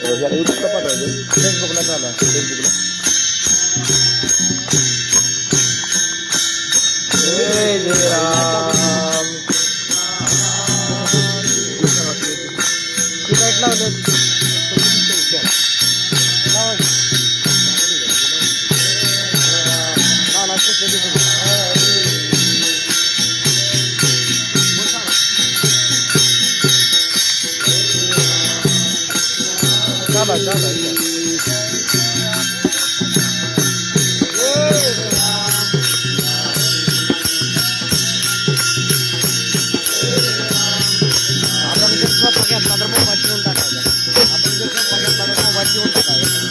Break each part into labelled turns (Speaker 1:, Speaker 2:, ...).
Speaker 1: युट्यूबला पाठवायचं, फेसबुकला झाला, फेसबुकला. जय जय राम. ती लाईट लावलं. चला चला आपण जर स्वतः घेतला तर मोबाईल ठेवून टाकायचा. आपण जर स्वतः घेतला तर मोबाईल ठेवून टाकायचा.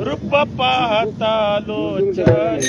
Speaker 2: रूप पाहता लोचन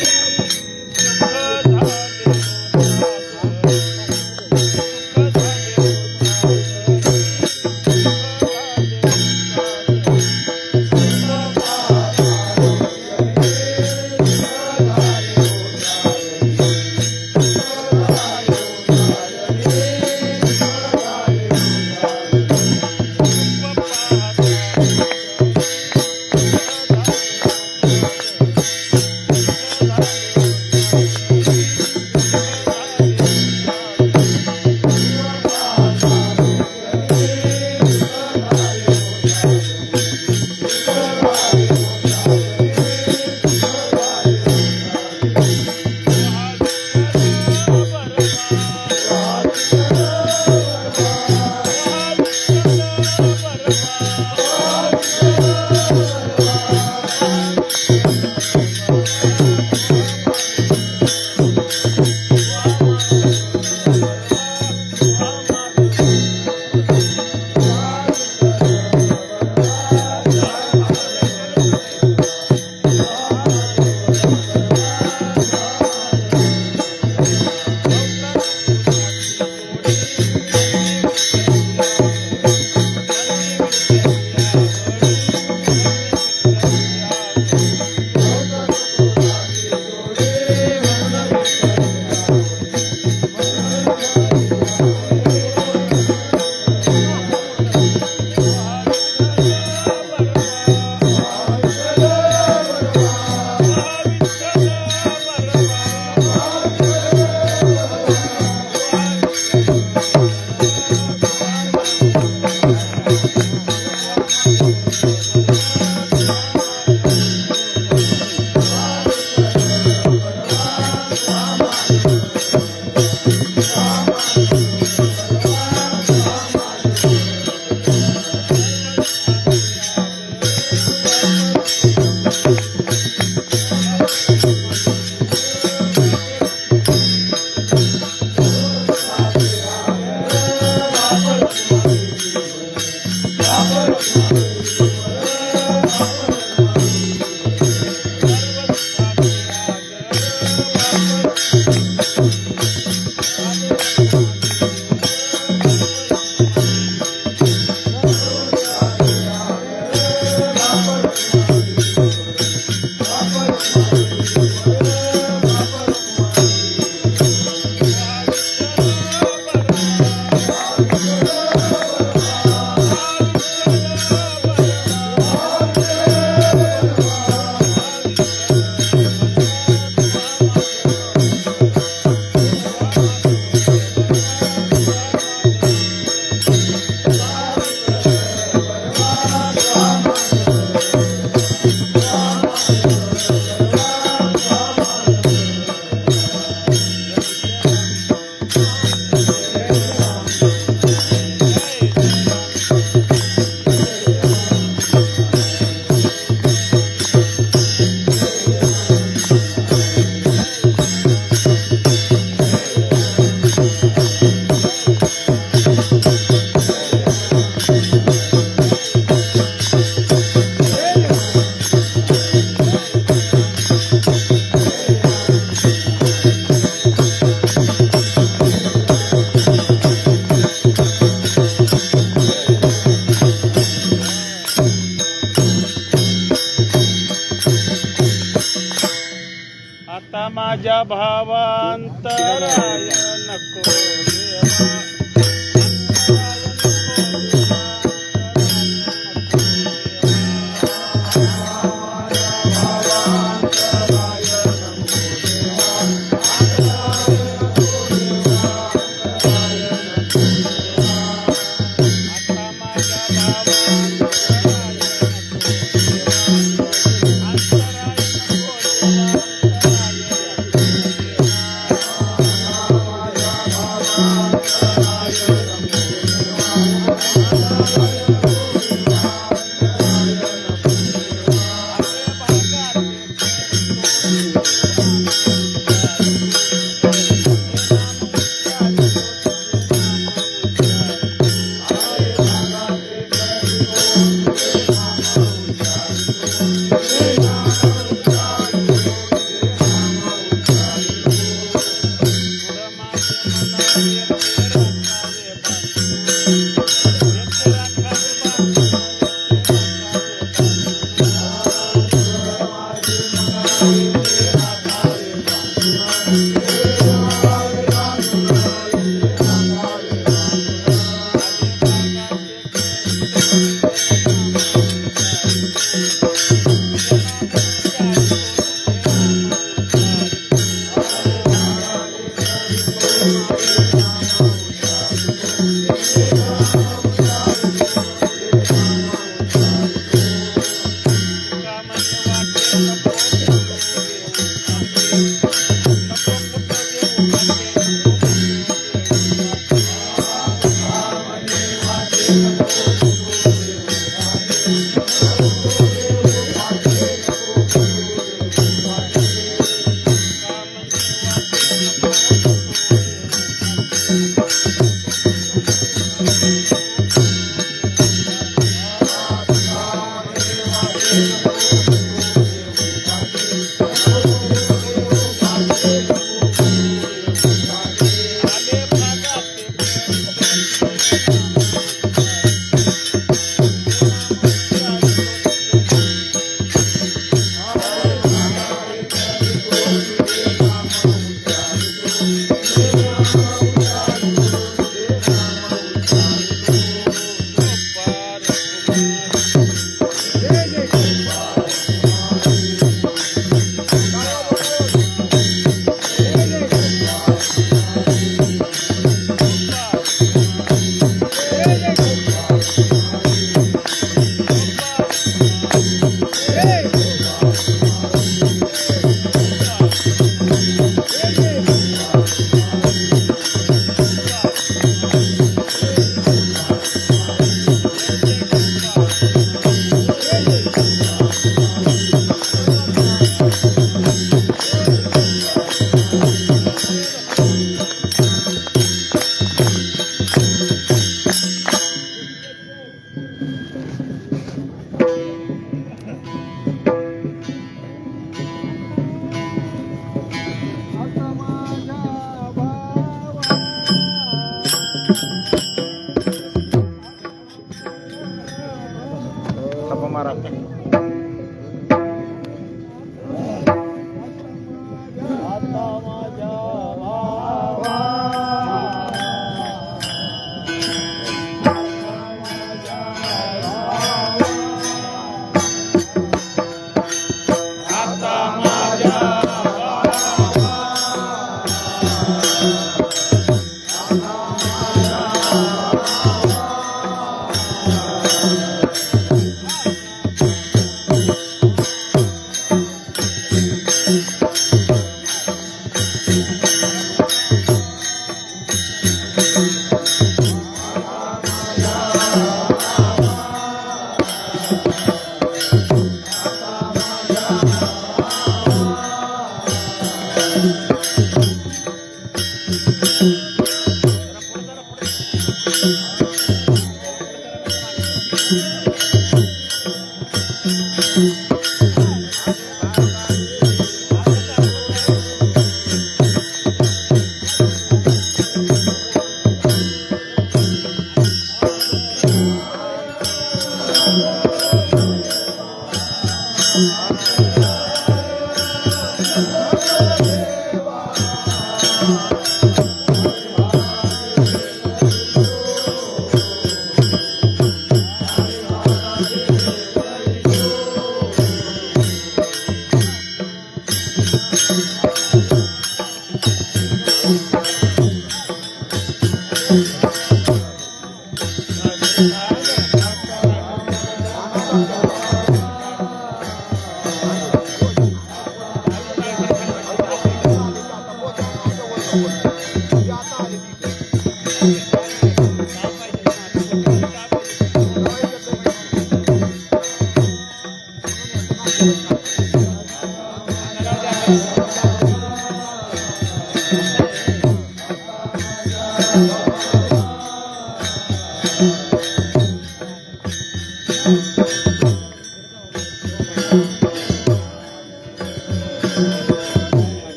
Speaker 2: आता माझ्या भावांतराय नको देवा.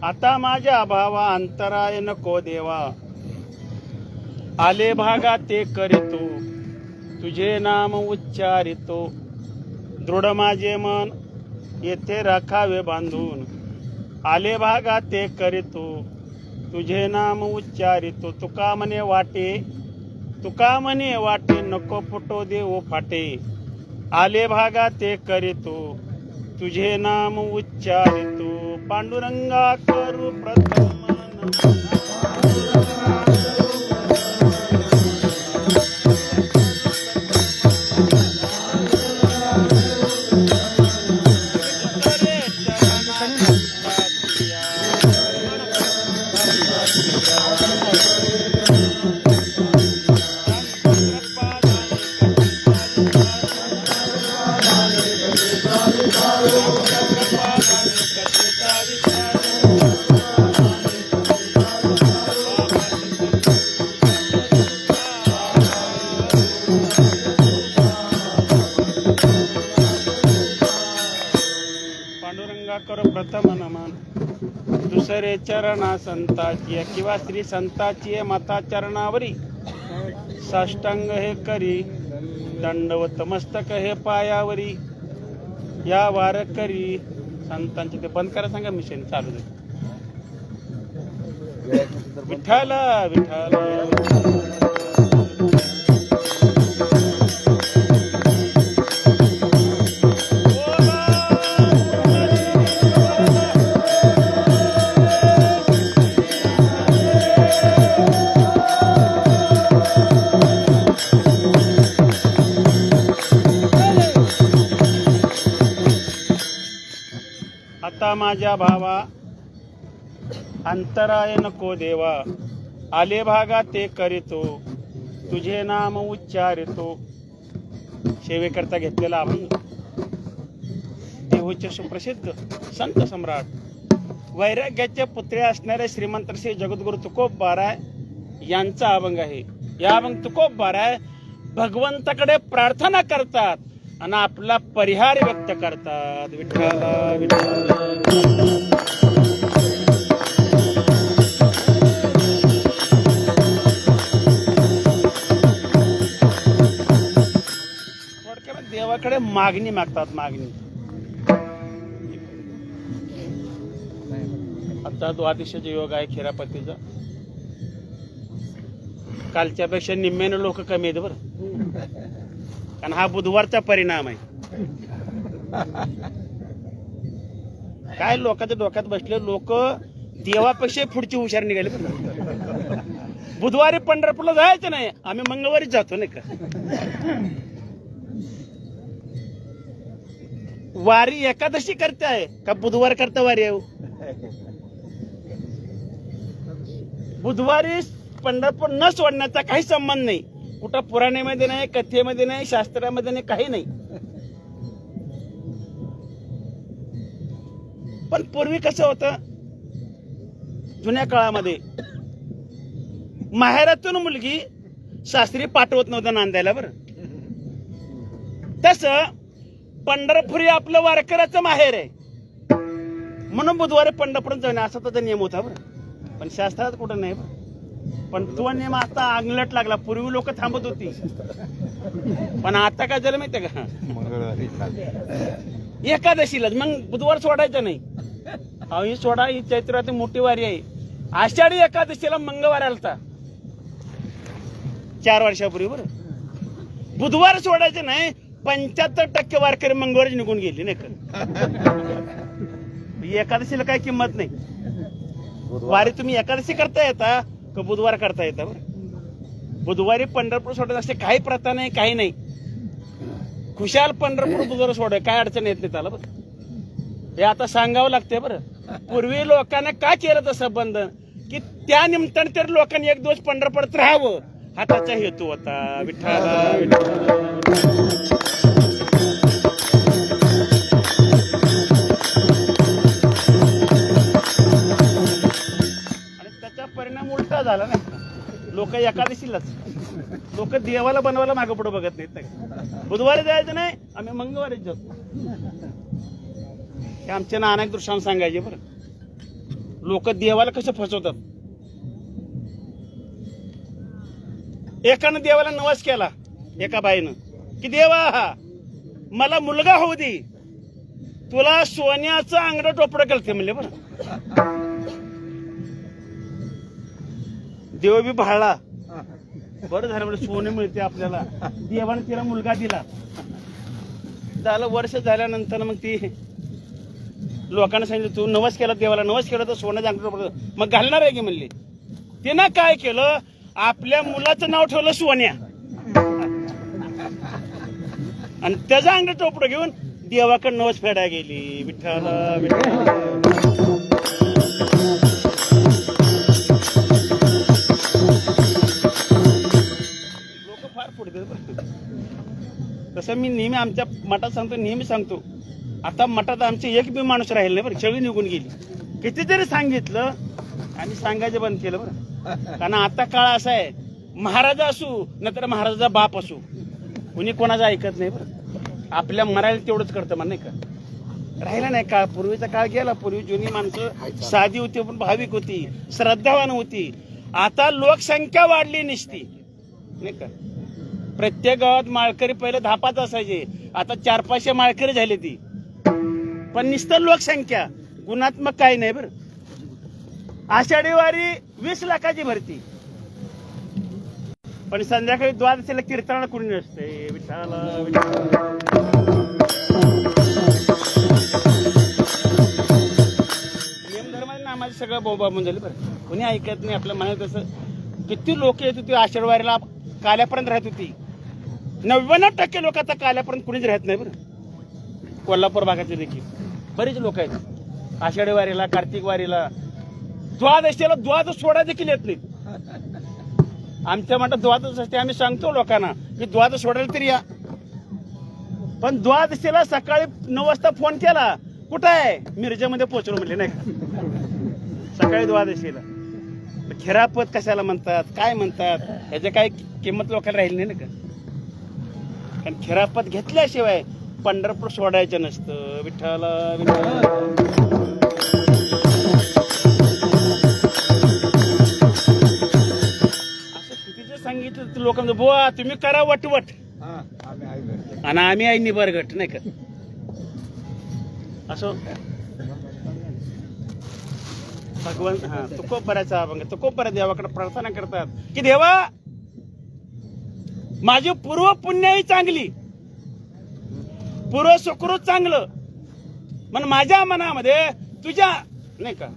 Speaker 2: आता माझ्या भावा अंतराय नको देवा, आले भागा ते करीतो, तुझे नाम उच्चारितो, दृढ माझे मन येथे राखावे बांधून, आले भागा ते करीतो, तुझे नाम उच्चारितो, तुका म्हणे वाटे नको फुटो देऊ फाटे, आले भागा ते करीतो, तुझे नाम उच्चारितो, पांडुरंगा करू प्रथम नमन. दंडवत मन मन दुसरे चरणा संताची किंवा श्री संताची माता चरणावरी साष्टांग हे करी दंडवत मस्तक हे पायावरी या वारकरी संतांचे ते बंद करा सांगा मिशन चालू दे विठ्ठल विठ्ठल आता माझ्या भावा अंतराय नको देवा आले भागा ते करीतो तुझे नाम उच्चारितो सेवेकरता घेतलेला अभंग देहूचे सुप्रसिद्ध संत सम्राट वैराग्याचे पुत्रे असणारे श्रीमंत श्री जगद्गुरु तुकोबाराय यांचा अभंग आहे. या अभंग तुकोबाराय भगवंताकडे प्रार्थना करतात आणि आपला परिहार व्यक्त करतात. विठ्ठल विठ्ठल थोडक्यात देवाकडे मागणी मागतात. मागणी आता द्वादशीचा योग आहे खिरापतीचा. कालच्यापेक्षा निम्म्यानं लोक कमी आहेत बरं, कारण हा बुधवारचा परिणाम आहे. काय लोकांच्या डोक्यात बसले, लोक देवापेक्षा पुढची हुशार निघाले. बुधवारी पंढरपूरला जायचं नाही, आम्ही मंगळवारीच जातो नाही का. वारी एकादशी करते आहे का बुधवार करता वारी आहे. बुधवारी पंढरपूर न सोडण्याचा काही संबंध नाही. कुठं पुराणामध्ये नाही, कथेमध्ये नाही, शास्त्रामध्ये नाही, काही नाही. पण पूर्वी कसं होतं, जुन्या काळामध्ये माहेरातून मुलगी सासरी पाठवत नव्हतं नांदायला बरं. तसं पंढरपुरी आपलं वारकऱ्याचं माहेर आहे म्हणून बुधवारी पंढरपूर जाणे असा त्याचा नियम होता बरं. पण शास्त्रात कुठं नाही बरं. पण तो नियम आता अंगलट लागला. पूर्वी लोक थांबत होती, पण आता काय झालं माहितीये का, एकादशीलाच मग बुधवार सोडायचं नाही. ही सोडा, ही चैत्राची मोठी वारी आहे. आषाढी एकादशीला मंगळवार आलता 4 वर्षापूर्वी बरं. बुधवार सोडायचं नाही. 75% वारकरी मंगळवारी निघून गेली नाही का. एकादशीला काय किंमत नाही. वारी तुम्ही एकादशी करता येता का बुधवार करता येतं बरं. बुधवारी पंढरपूर सोडत असते, काही प्रथा नाही, काही नाही. खुशाल पंढरपूर बुधवार सोडाय काय अडचण येत नाही त्याला बरं. हे आता सांगावं लागते बरं. पूर्वी लोकांना का केलं तसं बंधन, की त्या निमित्ताने तर लोकांनी एक दिवस पंढरपूरात राहावं हा त्याचा हेतू होता. विठ्ठल परिणाम उलटा झाला ना. लोक एकादशीलाच, लोक देवाला बनवायला मागं पुढे बघत नाहीत. बुधवारी जायचं नाही, आम्ही मंगळवारीच जातो. हे आमच्या नाना एक दृष्टांत सांगायचे बरं. लोक देवाला कसं फसवतात. एकानं देवाला नवस केला, एका बाईनं, की देवा मला मुलगा होऊ दे, तुला सोन्याचं अंगडं टोपडं केलं म्हणले बरं. देव बी भाळला, बरं झालं म्हणजे सोने मिळते आपल्याला. देवाने तिला मुलगा दिला. झालं वर्ष झाल्यानंतर मग ती लोकांना सांगितलं, तू नवस केला देवाला, नवस केला तर सोनं अंगठं मग घालणार आहे की म्हणले. तिनं काय केलं, आपल्या मुलाचं नाव ठेवलं सोन्या आणि त्याचं अंगठं टोपडं घेऊन देवाकडे नवस फेडायला गेली. विठ्ठल विठ्ठल तसं मी नेहमी आमच्या मठात सांगतो, नेहमी सांगतो. आता मठात आमचे एक बी माणूस राहील नाही बरं, सगळी निघून गेली. कितीतरी सांगितलं आणि सांगायचं बंद केलं बरं. कारण आता काळ असा आहे, महाराजा असू नंतर महाराजाचा बाप असू, कुणी कोणाचं ऐकत नाही बरं. आपल्या मरायला तेवढंच करतं म्हण नाही का. राहिला नाही काळ. पूर्वीचा काळ गेला. पूर्वी जुनी माणसं साधी होती पण भाविक होती, श्रद्धावान होती. आता लोकसंख्या वाढली निसती नाही का. प्रत्येक गावात माळकरी पहिले 10-5 असायचे, आता 400-500 माळकरी झाले ती. पण नुसतं लोकसंख्या, गुणात्मक काही नाही बरं. आषाढी वारी 20 लाखाची भरती, पण संध्याकाळी द्वादशीला कीर्तनाला कुणी नसते. विठ्ठला विठ्ठला. नियमधर्माने नामाचे सगळं बोबा म्हणून झाले बरं. कोणी ऐकत नाही आपल्या मनात. तसं किती लोक येत होती आषाढी वारीला, काल्यापर्यंत राहत होती. 99% लोक आता काल्यापर्यंत कुणीच राहत नाही बरं. कोल्हापूर भागातले देखील बरेच लोक आहेत आषाढी वारीला, कार्तिक वारीला. द्वादशीला द्वादश सोडा देखील येत नाहीत. आमच्या म्हणतात द्वादश असते, आम्ही सांगतो लोकांना की द्वादश सोडायला तरी या. पण द्वादशीला सकाळी 9 वाजता फोन केला, कुठं आहे? मिरजेमध्ये पोहोचलो म्हणले नाही का. सकाळी द्वादशीला खिरापत कशाला म्हणतात, काय म्हणतात, याची काय किंमत लोकांना राहिली नाही ना का. कारण खिरापत घेतल्याशिवाय पंढरपूर सोडायचं नसतं. विठ्ठला विठ्ठला. असं कितीचं सांगितलं लोकांना, बुवा तुम्ही करा वटवट आणि आम्ही आहे निबरगट नाही का. असं भगवान तुकोबराचा अभंग, तुकोबरा देवाकडे प्रार्थना करतात की देवा माझी पूर्व पुण्याही चांगली, पूर्व सुकृत चांगलं, पण माझ्या मनामध्ये तुझ्या नाही का,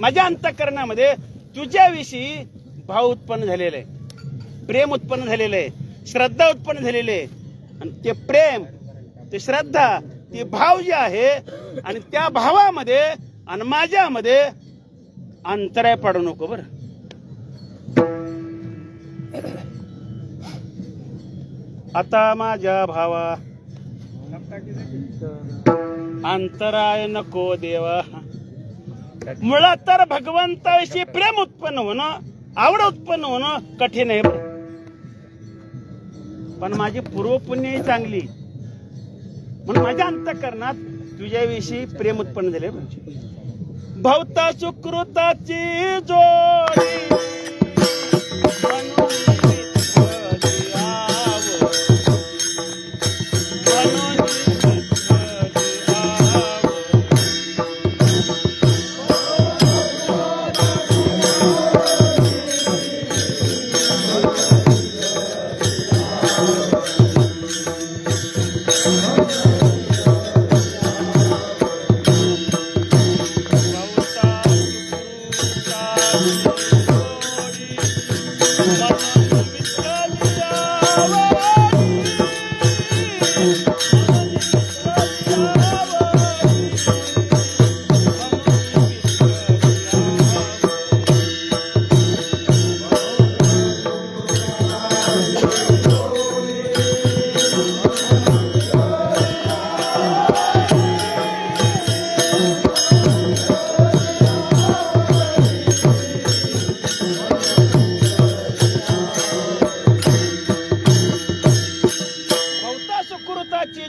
Speaker 2: माझ्या अंतःकरणामध्ये तुझ्याविषयी भाव उत्पन्न झालेला आहे, प्रेम उत्पन्न झालेलं आहे, श्रद्धा उत्पन्न झालेली आहे. आणि ते प्रेम, ते श्रद्धा, ते भाव जे आहे आणि त्या भावामध्ये आणि माझ्यामध्ये अंतराय पडू नको बर. आता माझ्या भावा अंतराय नको देवा. मुळात तर भगवंताविषयी प्रेम उत्पन्न होणं, आवड उत्पन्न होणं कठीण आहे. पण माझी पूर्व पुण्यही चांगली, म्हणून माझ्या अंतःकरणात तुझ्याविषयी प्रेम उत्पन्न झाले. भवता सुकृताची जोडी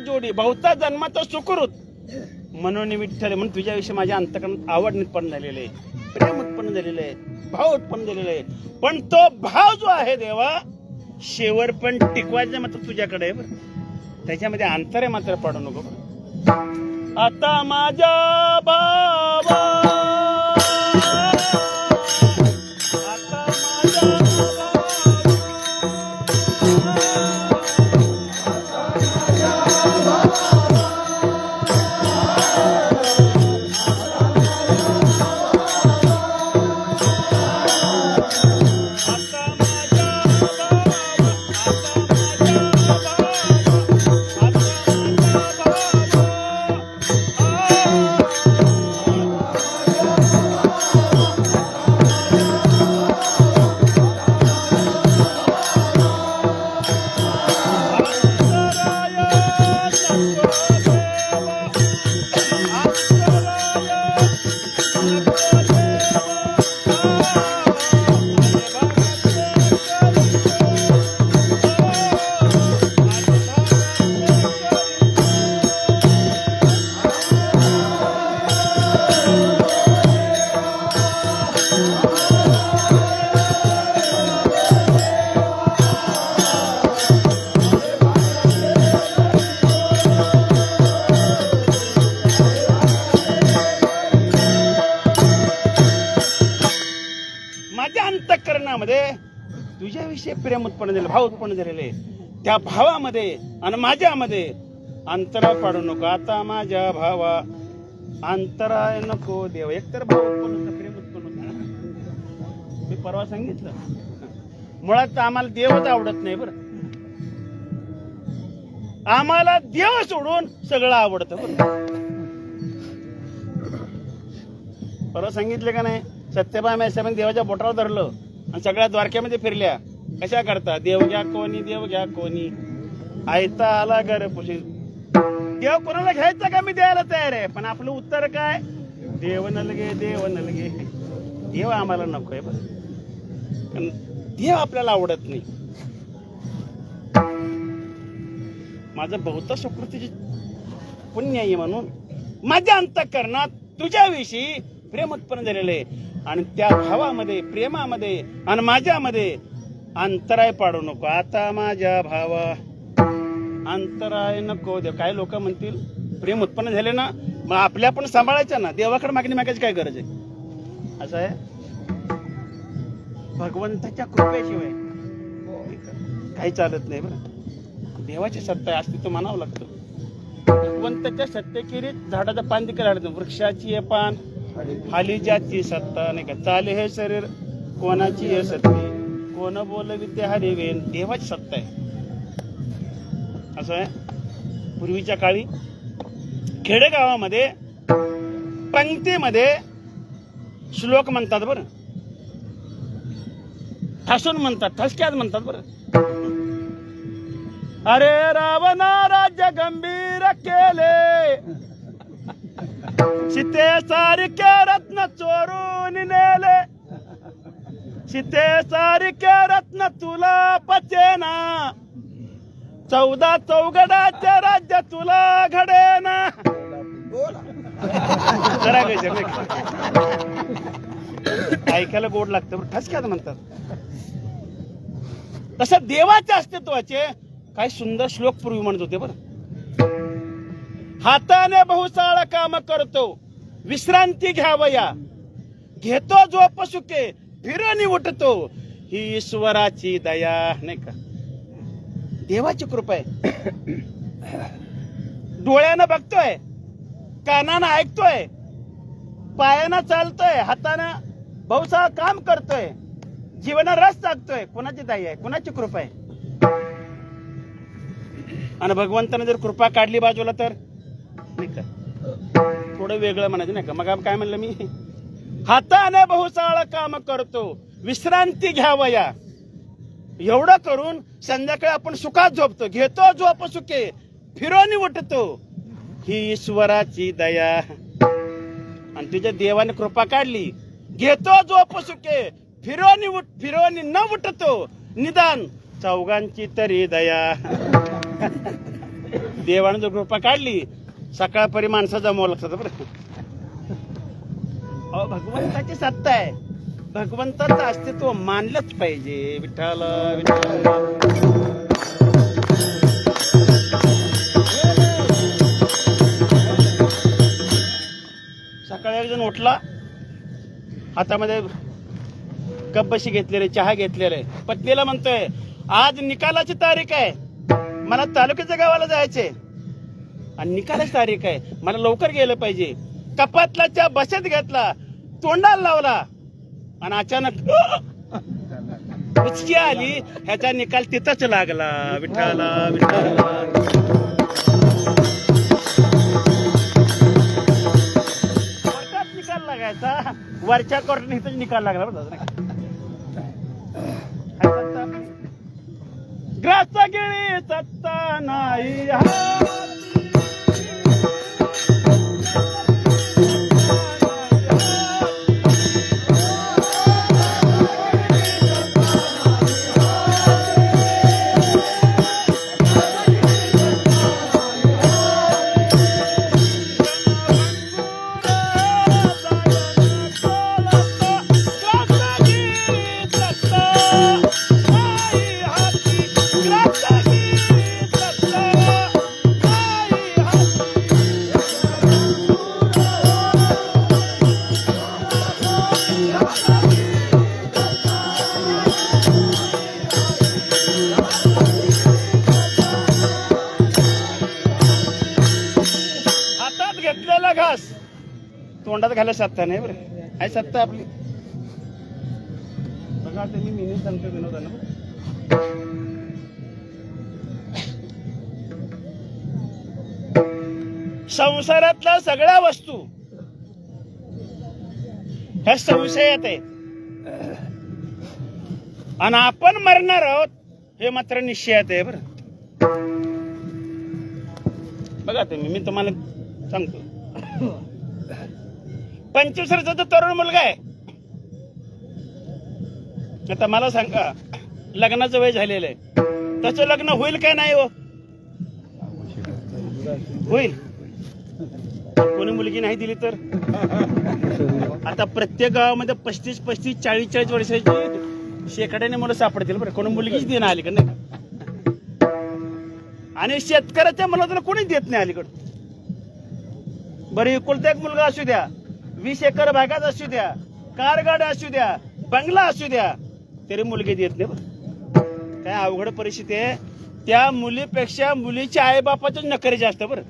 Speaker 2: जोडी, बहुता जन्माचा सुकृत म्हणून विठ्ठल म्हणून तुझ्याविषयी माझ्या अंतःकरणात आवड उत्पन्न झालेली आहे, प्रेम उत्पन्न झालेलं आहे, भाव उत्पन्न झालेला आहे. पण तो भाव जो आहे देवा शेवर पण टिकवायचं मात्र तुझ्याकडे आहे बरं. त्याच्यामध्ये अंतर आहे मात्र पडू नको. आता माझ्या भावा देवाविषयी प्रेम उत्पन्न झालेलं, भाव उत्पन्न झालेले, त्या भावामध्ये आणि माझ्यामध्ये अंतराय पाडू नको. आता माझ्या भावा अंतराय नको देव. एकतर भाव उत्पन्न होतं, प्रेम उत्पन्न होतं. मी परवा सांगितलं, मुळात आम्हाला देवच आवडत नाही बरं. आम्हाला देव सोडून सगळं आवडतं बरं. परवा सांगितलं का नाही, सत्यभामा मेसाबाईंनी देवाच्या बोटावर धरलं आणि सगळ्या द्वारकेमध्ये फिरल्या. कशा करता? देव घ्या कोणी, देव घ्या कोणी, आयता आला घर पुशी. देव कोणाला घ्यायचा का? मी द्यायला तयार आहे, पण आपलं उत्तर काय? देव नलगे, देव नलगे. देव आम्हाला नकोय बरं, कारण देव आपल्याला आवडत नाही. माझं बहुत सुकृतीची पुण्य आहे म्हणून माझ्या अंतःकरणात तुझ्याविषयी प्रेम उत्पन्न झालेलं आहे, आणि त्या भावामध्ये, प्रेमामध्ये आणि माझ्यामध्ये अंतराय पाडू नको. आता माझ्या भावा अंतराय नको देव. काही लोक म्हणतील प्रेम उत्पन्न झाले ना, मग आपल्या पण सांभाळायचं ना, देवाकडे मागणी मागायची काय गरज आहे? असं आहे. भगवंताच्या कृपेशिवाय काही चालत नाही बरं. देवाची सत्ता आहे, अस्तित्व मानावं लागतं. भगवंताच्या सत्तेखेरीज झाडाचं पान देखील हाडतं. वृक्षाची आहे पान, खाली ज्याची सत्ता नाही का. चाले हे शरीर कोणाची आहे सत्ती, कोण बोल विद्या हरिवेन. देवाची सत्ता आहे. असं आहे. पूर्वीच्या काळी खेडेगावामध्ये पंक्तीमध्ये श्लोक म्हणतात बरं, ठासून म्हणतात, ठसक्यात म्हणतात बरं. अरे रावणा राज्य गंभीर केले, सीते सारखे रत्न चोरून नेले, सीते सारखे रत्न तुला पचेना, 14 चौघडाचे राज्य तुला घडेना. ऐकायला गोड लागतं, ठसक्यात म्हणतात. तसं देवाच्या अस्तित्वाचे काही सुंदर श्लोक पूर्वी म्हणत होते बरं. हाताने बहुसाळ काम करतो, विश्रांती घ्यावया, घेतो झोप सुखे, फिरणी उठतो, ही ईश्वराची दया नाही का. देवाची कृपा आहे. डोळ्यानं बघतोय, कानानं ऐकतोय, पायानं चालतोय, हातानं बहुसाळ काम करतोय, जीवना रस जागतोय. कोणाची दया आहे, कोणाची कृपा आहे? आणि भगवंताने जर कृपा काढली बाजूला तर नाही का, थोडं वेगळं म्हणायचं नाही का. मग काय म्हणलं मी, हाताने बहुसाळ काम करतो, विश्रांती घ्यावया. एवढं करून संध्याकाळी आपण सुखात झोपतो, घेतो झोप सुखे, फिरोनी उठतो, ही ईश्वराची दया. आणि तुझ्या देवाने कृपा काढली, घेतो झोप सुखे, फिरोनी न उठतो, निदान चौघांची तरी दया. देवाने जर कृपा काढली, सकाळपरी माणसाचा मोल लागतात बरं. भगवंताची सत्ता आहे, भगवंताचं अस्तित्व मानलंच पाहिजे. विठ्ठल विठ्ठल. सकाळी एक जण उठला, हातामध्ये कप-बशी घेतलेले, चहा घेतलेले, पत्नीला म्हणतोय आज निकालाची तारीख आहे, मला तालुक्याच्या गावाला जायचंय आणि निकालाची तारीख आहे, मला लवकर गेलं पाहिजे. कपातला चहा बसत घेतला, तोंडाला लावला आणि अचानक उचकी आली. ह्याचा निकाल तिथंच लागला. विठ्ठला विठ्ठला. कोर्टात निकाल लागायचा, वरच्या कोर्टाने इथंच निकाल लागला बरं. ग्रासा गिळी सत्ता नाही तोंडात घालायला सत्ता नाही बरं, आहे सत्ता आपली. बघा आता मी नेहमी सांगतो विनोदानं बरं. संसारातल्या सगळ्या वस्तू ह्या संशयात आहेत आणि आपण मरणार आहोत हे मात्र निश्चयात आहे बरं. बघा तुम्ही, मी तुम्हाला सांगतो, 25 वर्षाचा तरुण मुलगा आहे. आता मला सांगा, लग्नाचं वय झालेलं आहे, त्याचं लग्न होईल काय नाही हो? होईल. कोणी मुलगी नाही दिली तर आता प्रत्येक गावामध्ये 35, 40 वर्षाची शेकड्याने मुलं सापडतील बरं. कोणी मुलगीच देणं अलीकडे नाही. आणि शेतकऱ्याच्या मुलाला कोणी देत नाही अलीकडं. बरं, एकुलता एक मुलगा असू द्या, 20 एकर बागात असू द्या, कार गाड्या असू द्या, बंगला असू द्या, तरी मुलगी देत नाही बरं. काय अवघड परिस्थिती आहे. त्या मुलीपेक्षा मुलीच्या आईबापाच नखरे जास्त बरं.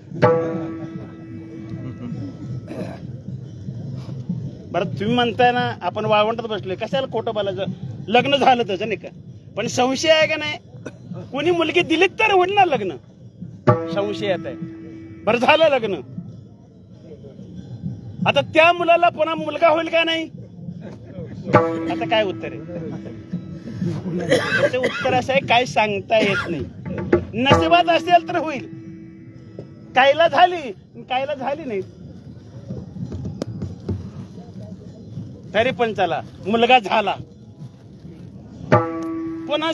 Speaker 2: बरं, तुम्ही म्हणताय ना आपण वाळवंटात बसलोय, कशाला खोटं बोलायचं? लग्न झालं त्याचं नाही का, पण संशय आहे का नाही? कोणी मुलगी दिली तर होईल ना लग्न, संशयात आहे. बरं, झालं लग्न, आता त्या मुलाला पुन्हा मुलगा होईल का नाही? आता काय उत्तर आहे? त्याचं उत्तर असं आहे, काय सांगता येत नाही. नशिबात असेल तर होईल, कायला झाली, कायला झाली नाही तरी पण चला मुलगा झाला. पुन्हा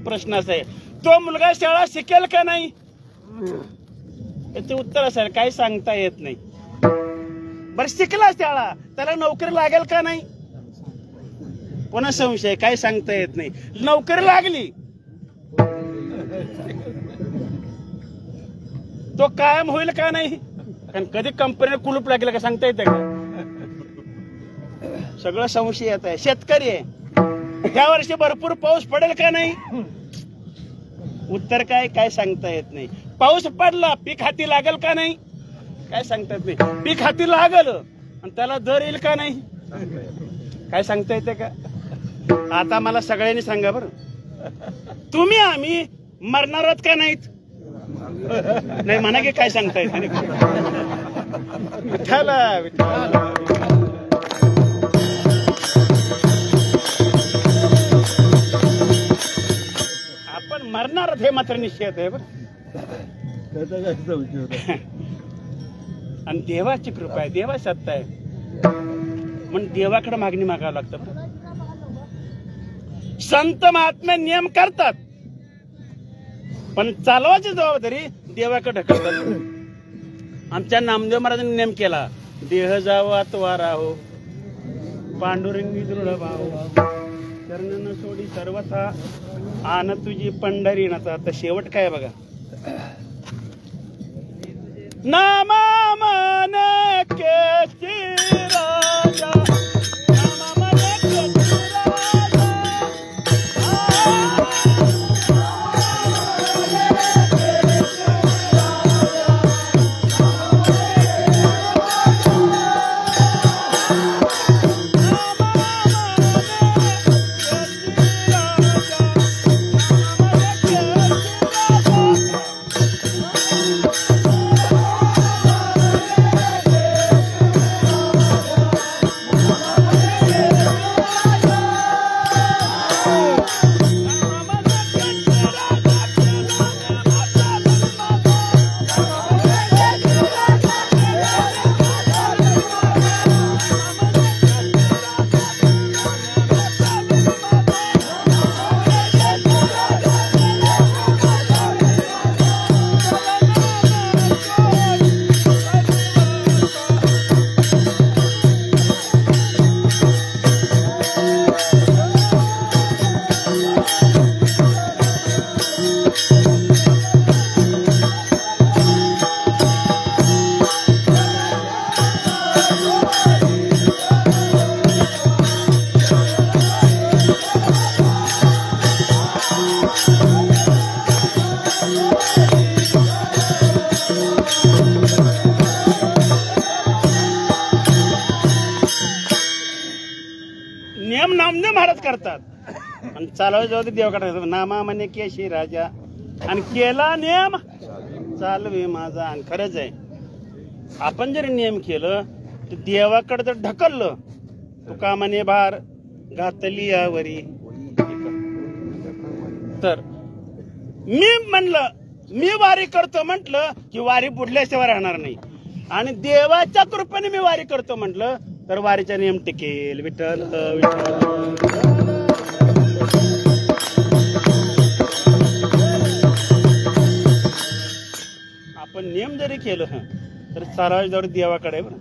Speaker 2: प्रश्न असा आहे, तो मुलगा शाळा शिकेल का नाही? याचे उत्तर असं आहे, काय सांगता येत नाही. बरं, शिकला शाळा, त्याला नोकरी लागेल का नाही? पुन्हा संशय, काय सांगता येत नाही. नोकरी लागली, तो कायम होईल का नाही? कारण कधी कंपनीला कुलूप लागेल का सांगता येतं का? सगळं संशयात आहे. शेतकरी आहे, ह्या वर्षी भरपूर पाऊस पडेल का नाही? उत्तर काय सांगता येत नाही. पाऊस पडला, पीक हाती लागेल का नाही? काय सांगता येत नाही. पीक हाती लागल आणि त्याला दर येईल का नाही? काय सांगता येते का? आता मला सगळ्यांनी सांगा बरं, तुम्ही आम्ही मरणार आहोत का नाहीत? नाही म्हणा की काय सांगता येत नाही. विठ्ठला विठ्ठला. आपण मरणार हे मात्र निश्चित आहे बरं. आणि देवाची कृपा आहे, देवा सत्ता आहे, म्हणून देवाकडे मागणी मागावं लागतं. संत महात्मे नियम करतात, पण चालवायची जबाबदारी देवाकडे ढकलतात. आमच्या नामदेव महाराजांनी नियम केला, देह जावा त्वारा हो, पांडुरंगी दृढ भाव, चरण न सोडी सर्वथा, आन तुझी पंढरीनाचा. आता शेवट काय बघा, नामा मन केची राजा, नामा मन केची राजा, करतात आणि चालवायचं जाऊ दे देवाकडे नामा म्हणे केशी राजा आणि केला नियम चालवे माझा. आणि खरंच आहे, आपण जरी नियम केलं तर देवाकडे जर ढकललं तुका म्हणे भार घातली यावरी. तर मी म्हणलं मी वारी करतो म्हटलं की वारी बुडल्याशिवाय राहणार नाही, आणि देवाच्या कृपेने मी वारी करतो म्हटलं तर वारीचा नियम टिकेल. विठ्ठल विठ्ठल. आपण नियम जरी केलं तर चालायचं देवाकडे बरं.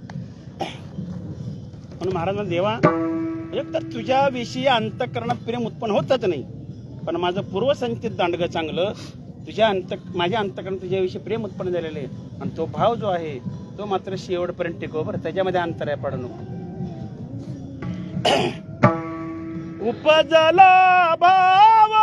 Speaker 2: म्हणून महाराज म्हणतात, देवा एक तर तुझ्याविषयी अंतःकरणात प्रेम उत्पन्न होतच नाही, पण माझं पूर्वसंचित दांडगं चांगलं माझ्या अंतःकरणात तुझ्याविषयी प्रेम उत्पन्न झालेलं आहे, आणि तो भाव जो आहे तो मात्र शेवटपर्यंत टिकव बरं. त्याच्यामध्ये अंतर आहे पडू नको. उपजला भाव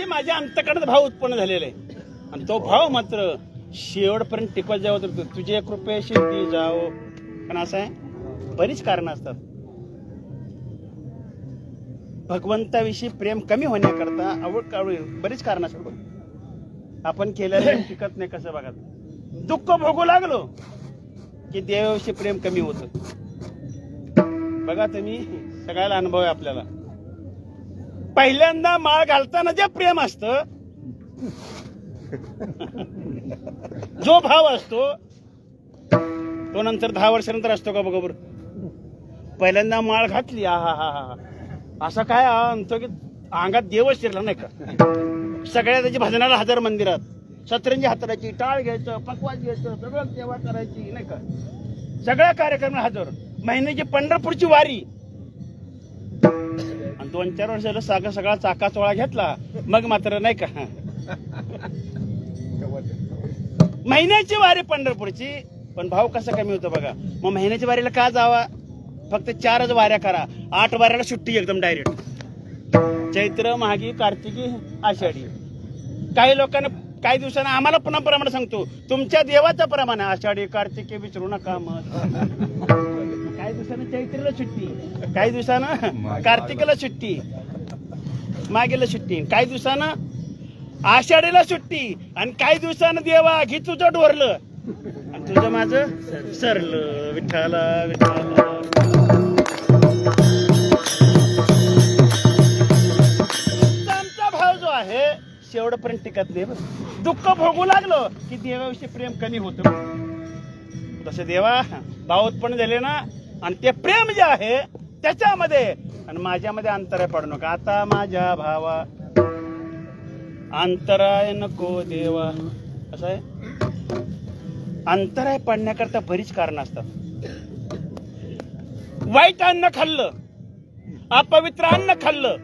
Speaker 2: माझ्या अंतःकरणात भाव उत्पन्न झालेला आहे, आणि तो भाव मात्र शेवटपर्यंत टिकवत जावं तर तुझे कृपेशी ती जाओ. पण असं आहे, बरीच कारणं असतात. भगवंताविषयी प्रेम कमी होण्याकरता आवड बरीच कारणं असतात. आपण केलेलं टिकत नाही. कसं बघा, दुःख भोगू लागलो की देवाविषयी प्रेम कमी होतं. बघा तुम्ही, सगळ्याला अनुभव आहे आपल्याला. पहिल्यांदा माळ घालताना जे प्रेम असतं, जो भाव असतो, तो नंतर 10 वर्षानंतर असतो का बघा बरं. पहिल्यांदा माळ घातली, हा हा हा असं काय म्हणतो की अंगात देवच शिरला नाही का. सगळ्या त्याची भजनाला हजर मंदिरात, सतरंजी हाताची, टाळ घ्यायचं, पकवास घ्यायचं, सगळं सेवा करायची नाही का. सगळ्या कार्यक्रमाला हजर. महिन्याची पंढरपूरची वारी, आणि 2-4 वर्षाला सगळा चाकाचोळा घेतला, मग मात्र नाही का महिन्याची वारी पंढरपूरची. पण भाव कसा कमी होतो बघा. मग महिन्याच्या वारीला का जावा, फक्त 4च वाऱ्या करा, 8 वाऱ्याला सुट्टी एकदम डायरेक्ट. चैत्र, माघी, कार्तिकी, आषाढी. काही लोकांना काही दिवसांना, आम्हाला पुन्हा प्रमाणे सांगतो, तुमच्या देवाचा प्रमाण आषाढी कार्तिकी विचारू नका. मग काही दिवसानं चैत्रीला सुट्टी, काही दिवसानं कार्तिकीला सुट्टी, मागेला सुट्टी, काही दिवसानं आषाढीला सुट्टी, आणि काही दिवसानं देवा घे तुझं डोरलं आणि तुझं माझं सरलं. विठ्ठला विठ्ठला. आमचा भाव जो आहे शेवटपर्यंत टिकत नाही. दुःख भोगू लागलो की देवाविषयी प्रेम कमी होतं. तसे देवा भाव उत्पन्न झाले ना, आणि ते प्रेम जे आहे त्याच्यामध्ये आणि माझ्यामध्ये अंतर पडू नका. आता माझ्या भावा अंतराय नको देवा. असं आहे, अंतराय पडण्याकरता बरीच कारणं असतात. वाईट अन्न खाल्लं, अपवित्र अन्न खाल्लं,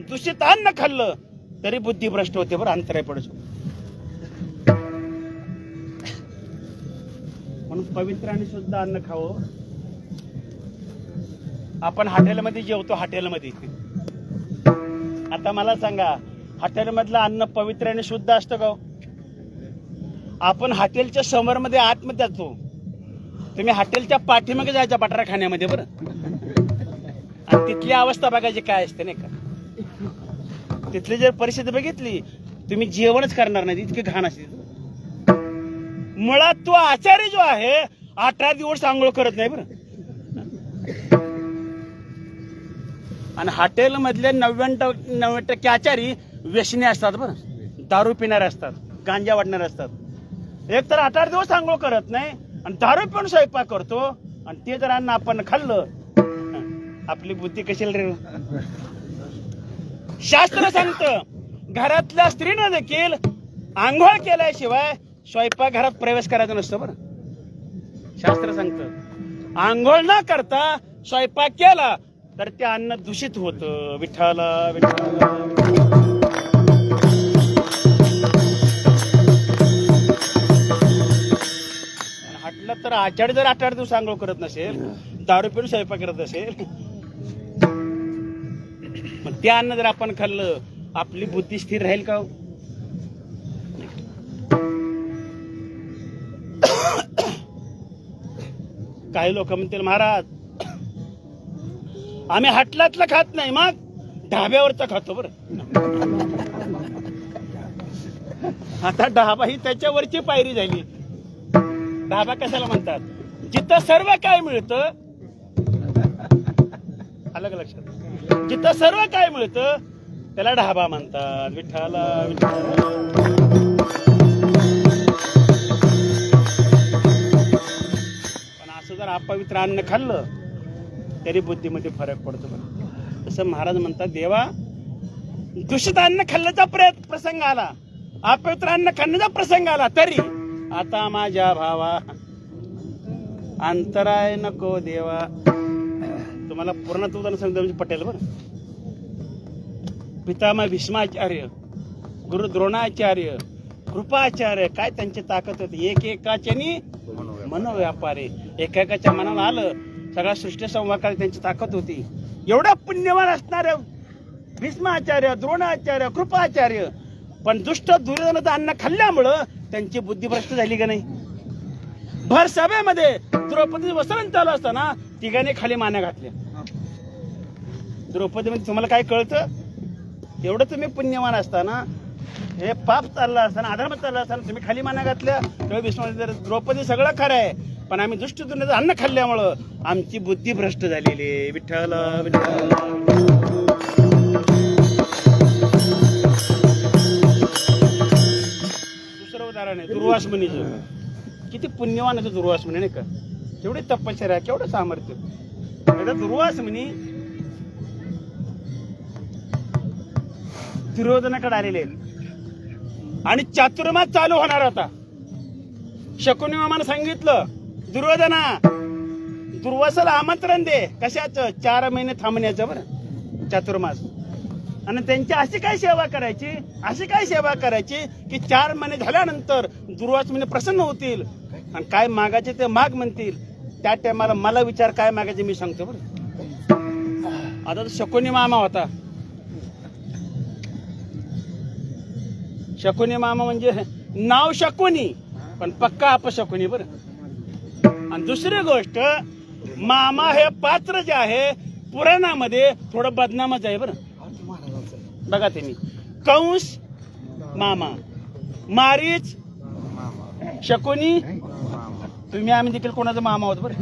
Speaker 2: दूषित अन्न खाल्लं तरी बुद्धी भ्रष्ट होते बरं, अंतराय पडतो. म्हणून पवित्र आणि शुद्ध अन्न खावं. आपण हॉटेलमध्ये जेवतो, हॉटेलमध्ये. आता मला सांगा, हॉटेलमधलं अन्न पवित्र आणि शुद्ध असतं का? आपण हॉटेलच्या समोरमध्ये आतमध्ये जातो, तुम्ही हॉटेलच्या पाठीमागे जायच्या बटारा खाण्यामध्ये बरं, आणि तिथली अवस्था बघायची काय असते नाही का. तिथली जर परिस्थिती बघितली, तुम्ही जेवणच करणार नाही, इतकी घाण असते. मुळात तो आचारी जो आहे 18 दिवस आंघोळ करत नाही बरं. आणि हॉटेल मधले 99% आचारी व्यसनी असतात बरं, दारू पिणारे असतात, गांजा वाटणारे असतात. एक तर 18 दिवस आंघोळ करत नाही आणि दारू पिऊन स्वयंपाक करतो, आणि ते जर अन्न आपण खाल्लं, आपली बुद्धी कशी रे. शास्त्र सांगतं, घरातल्या स्त्रीनं देखील आंघोळ केल्याशिवाय स्वयंपाकघरात प्रवेश करायचा नसतो बरं. शास्त्र सांगतं आंघोळ न करता स्वयंपाक केला तर ते अन्न दूषित होतं. विठ्ठला विठ्ठला. हटलं तर आचार्य जर 8 दिवस आंघोळ करत नसेल, दारू पिऊन स्वयंपाक करत असेल, मग ते अन्न जर आपण खाल्लं आपली बुद्धी स्थिर राहील का? काही लोक म्हणतील महाराज आम्ही हटलातलं खात नाही, मग ढाब्यावरचं खातो बरं. आता ढाबा ही त्याच्यावरची पायरी झाली. ढाबा कशाला म्हणतात? जिथं सर्व काय मिळतं, अलग लक्षात, जिथं सर्व काय मिळतं त्याला ढाबा म्हणतात. विठ्ठला विठ्ठला. जर अपवित्र अन्न खाल्लं तरी बुद्धीमध्ये फरक पडतो. तसं महाराज म्हणतात देवा दूषित अन्न खाल्ल्याचा प्रसंग आला, अपवित्र अन्न खाण्याचा प्रसंग आला तरी आता माझ्या भावा अंतराय नको देवा. तुम्हाला पूर्ण उदाहरण सांगतो पटेल बरं. पितामह भीष्माचार्य, गुरु द्रोणाचार्य, कृपाचार्य, काय त्यांची ताकद होती. एकेकाच्यानी मनोव्यापारे, एकेकाच्या मनाला आलं सगळा सृष्टी संवाद त्यांची ताकद होती. एवढा पुण्यवान असणारे भीष्माचार्य, द्रोणाचार्य, कृपाचार्य, पण दुष्ट दुर्योधनाचं अन्न खाल्ल्यामुळं त्यांची बुद्धी भ्रष्ट झाली का नाही? भर सभेमध्ये द्रौपदी वस्त्रण चालू असताना तिघांनी खाली मान्या घातल्या. द्रौपदी मध्ये तुम्हाला काय कळतं? एवढं तुम्ही पुण्यवान असताना, हे पाप चाललं असताना, अधर्म चाललं असताना तुम्ही खाली माना घातल्या. तेव्हा भीष्माचार्य, द्रौपदी सगळं खरं आहे पण आम्ही दुष्ट दुर्योधनाचं अन्न खाल्ल्यामुळं आमची बुद्धी भ्रष्ट झालेली. विठ्ठला विठ्ठला. दुसरं उदाहरण आहे दुर्वास मुनीचं. किती पुण्यवान आहे दुर्वास मुनी नाही का? केवढी तपश्चर्या, केवढं सामर्थ्य. दुर्वास मुनी दुर्योधनाकडे आलेले आणि चातुर्मास चालू होणार होता. शकुनी मामानं सांगितलं दुर्योधना दुर्वासाला आमंत्रण दे. कशाचं? 4 महिने थांबण्याचं बरं, चातुर्मास. आणि त्यांची अशी काय सेवा करायची, अशी काय सेवा करायची की 4 महिने झाल्यानंतर दुर्वास मुनी प्रसन्न होतील आणि काय मागायचे ते माग म्हणतील. त्या टायमाला मला विचार काय मागायचे मी सांगतो बरं. आता शकुनी मामा होता. शकुनी मामा म्हणजे नाव शकुनी पण पक्का अपशकुनी बरं. आणि दुसरी गोष्ट, मामा हे पात्र जे आहे पुराणामध्ये थोडं बदनामच आहे बरं. बघा तुम्ही, कंस मामा, मारीच शकुनी, तुम्ही आम्ही देखील कोणाचा मामा आहोत बरं.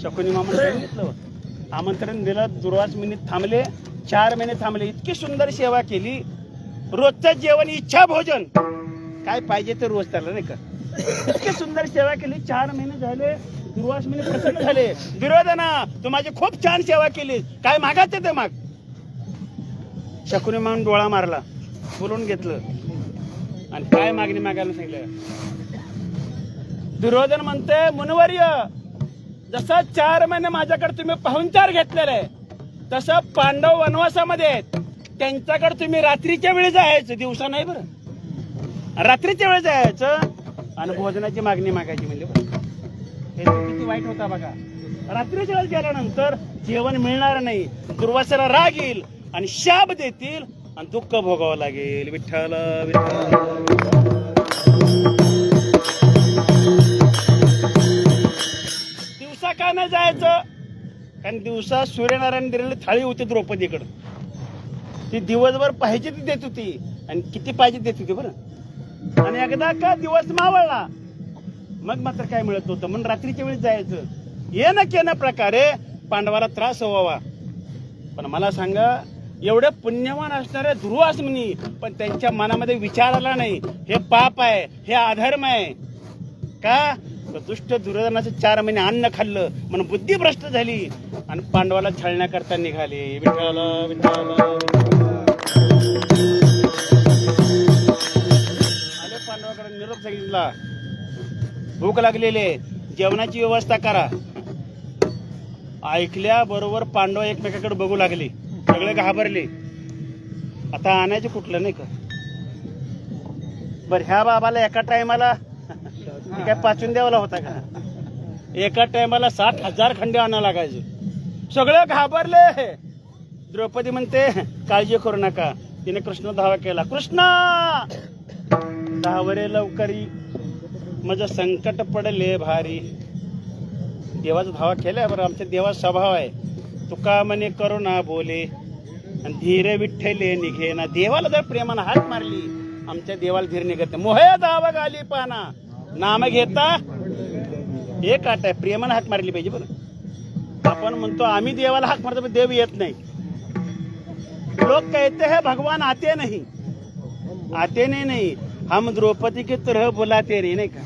Speaker 2: शकुनी मामा सांगितलं, आमंत्रण दिलं. दुर्वास मुनी थांबले, 4 महिने थांबले. इतकी सुंदर सेवा केली. रोजचं जेवण, इच्छा भोजन, काय पाहिजे ते रोज त्याला नाही का. इतकी सुंदर सेवा केली. 4 महिने झाले. दुर्वास मुनी प्रसन्न झाले. दुर्योधना तू माझी खूप छान सेवा केली, काय मागायचं ते माग. शकुनी मामा डोळा मारला, बोलून घेतलं आणि काय मागणी मागायला सांगितलं. दुर्योधन म्हणते मुनिवर्य, जसा 4 महिने माझ्याकडे तुम्ही पाहुणचार घेतलेला आहे तसं पांडव वनवासामध्ये आहेत, त्यांच्याकडे तुम्ही रात्रीच्या वेळी जायचं, दिवसा नाही बरं. रात्रीच्या वेळी जायचं आणि भोजनाची मागणी मागायची. म्हणजे बरं हे किती वाईट होता बघा. रात्रीच्या वेळेस गेल्यानंतर जेवण मिळणार नाही, दुर्वासाला राग येईल आणि शाप देतील आणि दुःख भोगावं लागेल. विठ्ठल विठ्ठल. दिवसा का नाही जायचं? कारण दिवसा सूर्यनारायण दिलेली थाळी होती द्रौपदीकडे, ती दिवसभर पाहिजे ती देत होती आणि किती पाहिजे देत होती बरं. आणि एकदा का दिवस मावळला मग मात्र काय मिळत नव्हतं, म्हणून रात्रीच्या वेळी जायचं. ये ना केना प्रकारे पांडवाला त्रास व्हावा. पण मला सांगा, एवढे पुण्यवान असणारे दुर्वास मुनी पण त्यांच्या मनामध्ये विचार आला नाही हे पाप आहे, हे अधर्म आहे का? दुष्ट दुर्योधनाचं 4 महिने अन्न खाल्लं म्हणून बुद्धी भ्रष्ट झाली आणि पांडवाला छळण्याकरता निघाले. विठ्ठल विठ्ठल. आले पांडवाकडे निरोप सांगितला, भूक लागलेली आहे, जेवणाची व्यवस्था करा. ऐकल्याबरोबर पांडव एकमेकाकडे बघू लागले, सगळे घाबरले. आता आणायचं कुठलं नाही का. बरं ह्या बाबाला एका टायमाला काय पाचून द्यावाला होता का. एका टायमाला 60,000 खंडे आणावं लागायचे. सगळे घाबरले. द्रौपदी म्हणते काळजी करू नका. तिने कृष्ण धावा केला. कृष्णा धावरे लवकरी, माझं संकट पडले भारी. देवाचा धावा केलाय बरं. आमच्या देवाचा स्वभाव आहे, तुका म्हणे करुणा बोले आणि धीरे विठ्ठले निघे ना. देवाला जर प्रेमानं हात मारली, आमच्या देवाला धीर निघत नाही. मोहे धावा गाली पाना, नाम घेता एक आट आहे. प्रेमानं हात मारली पाहिजे बरं. आपण म्हणतो आम्ही देवाला हाक मारतो, पण देव येत नाही. लोग कहते हैं भगवान आते नहीं, आते नहीं. हम द्रौपदी की तरह बुलाते नहीं का,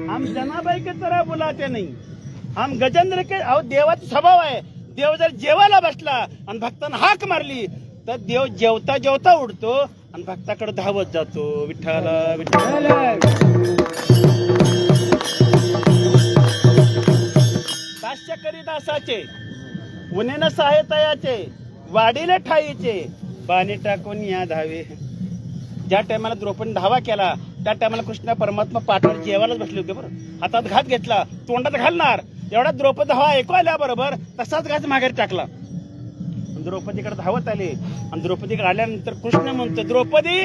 Speaker 2: हम जनाबाई की तरह बुलाते नहीं, हम गजेंद्र के. अहो देवाचा स्वभाव आहे. देव जर जेवायला बसला आणि भक्तांना हाक मारली तर देव जेवता जेवता उडतो आणि भक्ताकडे धावत जातो. विठ्ठल विठ्ठल. दास्य करी दासाचे, उन्हेनं सहायतायाचे, वाडीले ठाईचे, बाणी टाकून या धावे. ज्या टायमाला द्रौपदी धावा केला त्या टायमाला कृष्ण परमात्मा पाठावर जेवायलाच बसले होते बरं. हातात घात घेतला, तोंडात घालणार, एवढा द्रौपदी धावा ऐकू आल्याबरोबर तसाच घात माघारी टाकला. द्रौपदीकडे धावत आले आणि द्रौपदीकडे आल्यानंतर कृष्ण म्हणतो, द्रौपदी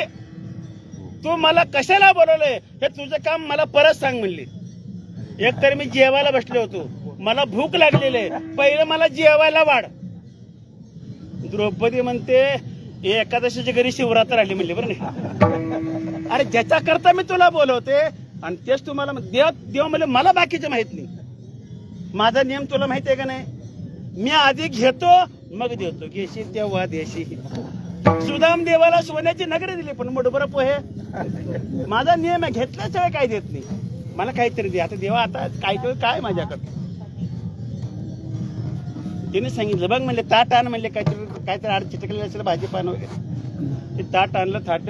Speaker 2: तू मला कशाला बोलवलंय, हे तुझं काम मला परत सांग म्हणली. एक तर मी जेवायला बसले होतो, मला भूक लागलेली आहे, पहिलं मला जेवायला वाढ. द्रौपदी म्हणते एकादशीच्या घरी शिवरात्र आली म्हणली बरं नाही. अरे ज्याच्या करता मी तुला बोलवते आणि तेच तुम्हाला देव म्हणजे मला बाकीचं माहित नाही. माझा नियम तुला माहिती आहे का नाही. मी आधी घेतो मग देतो, घेशील तेव्हा देशी. सुदाम देवाला सोन्याची नगरी दिली पण मुठभर पोहे. माझा नियम आहे, घेतल्याशिवाय काय देत नाही. मला काहीतरी दे. आता देवा आता काय माझ्याकडे. तिने सांगितलं बघ म्हणले ताट आण म्हणले, काहीतरी आड चिटकलेलं असेल भाजीपान वगैरे. ते ताट आणलं, थाट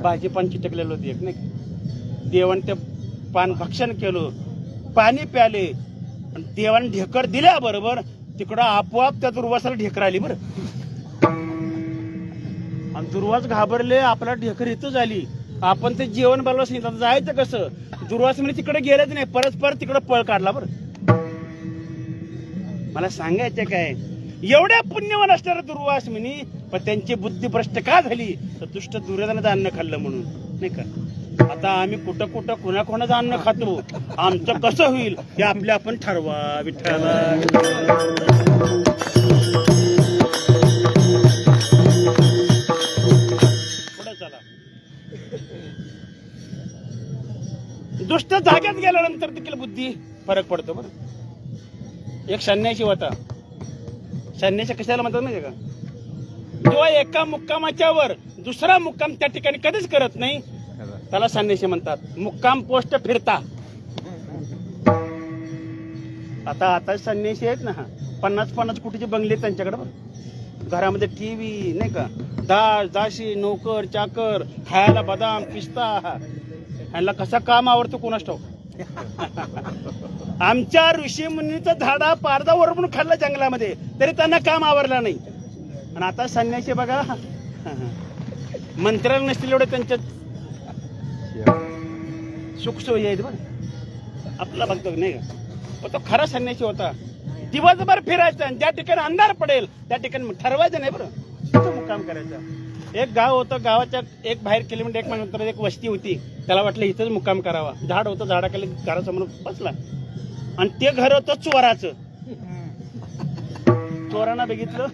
Speaker 2: भाजीपान चिटकलेलं होतं एक नाही. देवाने ते पान भक्षण केलं, पाणी प्याले आणि देवाने ढेकर दिल्याबरोबर तिकडं आपोआप त्या दुर्वासाला ढेकर आली बरं. आणि दुर्वास घाबरले, आपला ढेकर इथं झाली. आपण ते जेवण बनवलं सांगितलं, जायचं कसं. दुर्वास म्हणजे तिकडे गेलेच नाही, परत तिकडे पळ काढला बरं. मला सांगायचं काय, एवढ्या पुण्यवान असणारा दुर्वास म्हणी, पण त्यांची बुद्धी भ्रष्ट का झाली तर दुष्ट दुर्योधनाचं अन्न खाल्लं म्हणून नाही का. आता आम्ही कुठं कोणाकोणाचं अन्न खातो, आमचं कसं होईल हे आपल्या आपण ठरवा. विठ्ठल पुढे चला. दुष्ट जाग्यात गेल्यानंतर देखील बुद्धी फरक पडतो बरं. एक संन्यासी होता. संन्यासी कशाला म्हणतात माहिती का, जो एका मुक्कामाच्या वर दुसरा मुक्काम त्या ठिकाणी कधीच करत नाही त्याला संन्यासी म्हणतात. मुक्काम पोस्ट फिरता. आता संन्यासी आहेत ना, 50 कोटीचे बंगले त्यांच्याकडे बरं. घरामध्ये टीव्ही नाही का, दाळ दाशी नोकर चाकर, खायला बदाम पिस्ता. ह्याला कसा काम आवडतो कोणास ठाऊक. आमच्या ऋषी मुनीचं झाडा पारदा वरपून खाल्लं जंगलामध्ये तरी त्यांना काम आवरलं नाही. आणि आता संन्यासी बघा, मंत्र्याला नसतील एवढे त्यांच्या सुखसोयी आहेत बरं. आपला बघतो नाही का, पण तो खरा संन्यासी होता. दिवसभर फिरायचा आणि ज्या ठिकाणी अंधार पडेल त्या ठिकाणी ठरवायचं नाही बरं, तिथं मुक्काम करायचा. एक गाव होतं, गावाच्या एक बाहेर किलोमीटर 1 मैल अंतरावर एक वस्ती होती. त्याला वाटलं इथंच मुक्काम करावा. झाड होतं, झाडाखाली घरासमोर बसला आणि ते घर होतं चोराचं. चोरांना बघितलं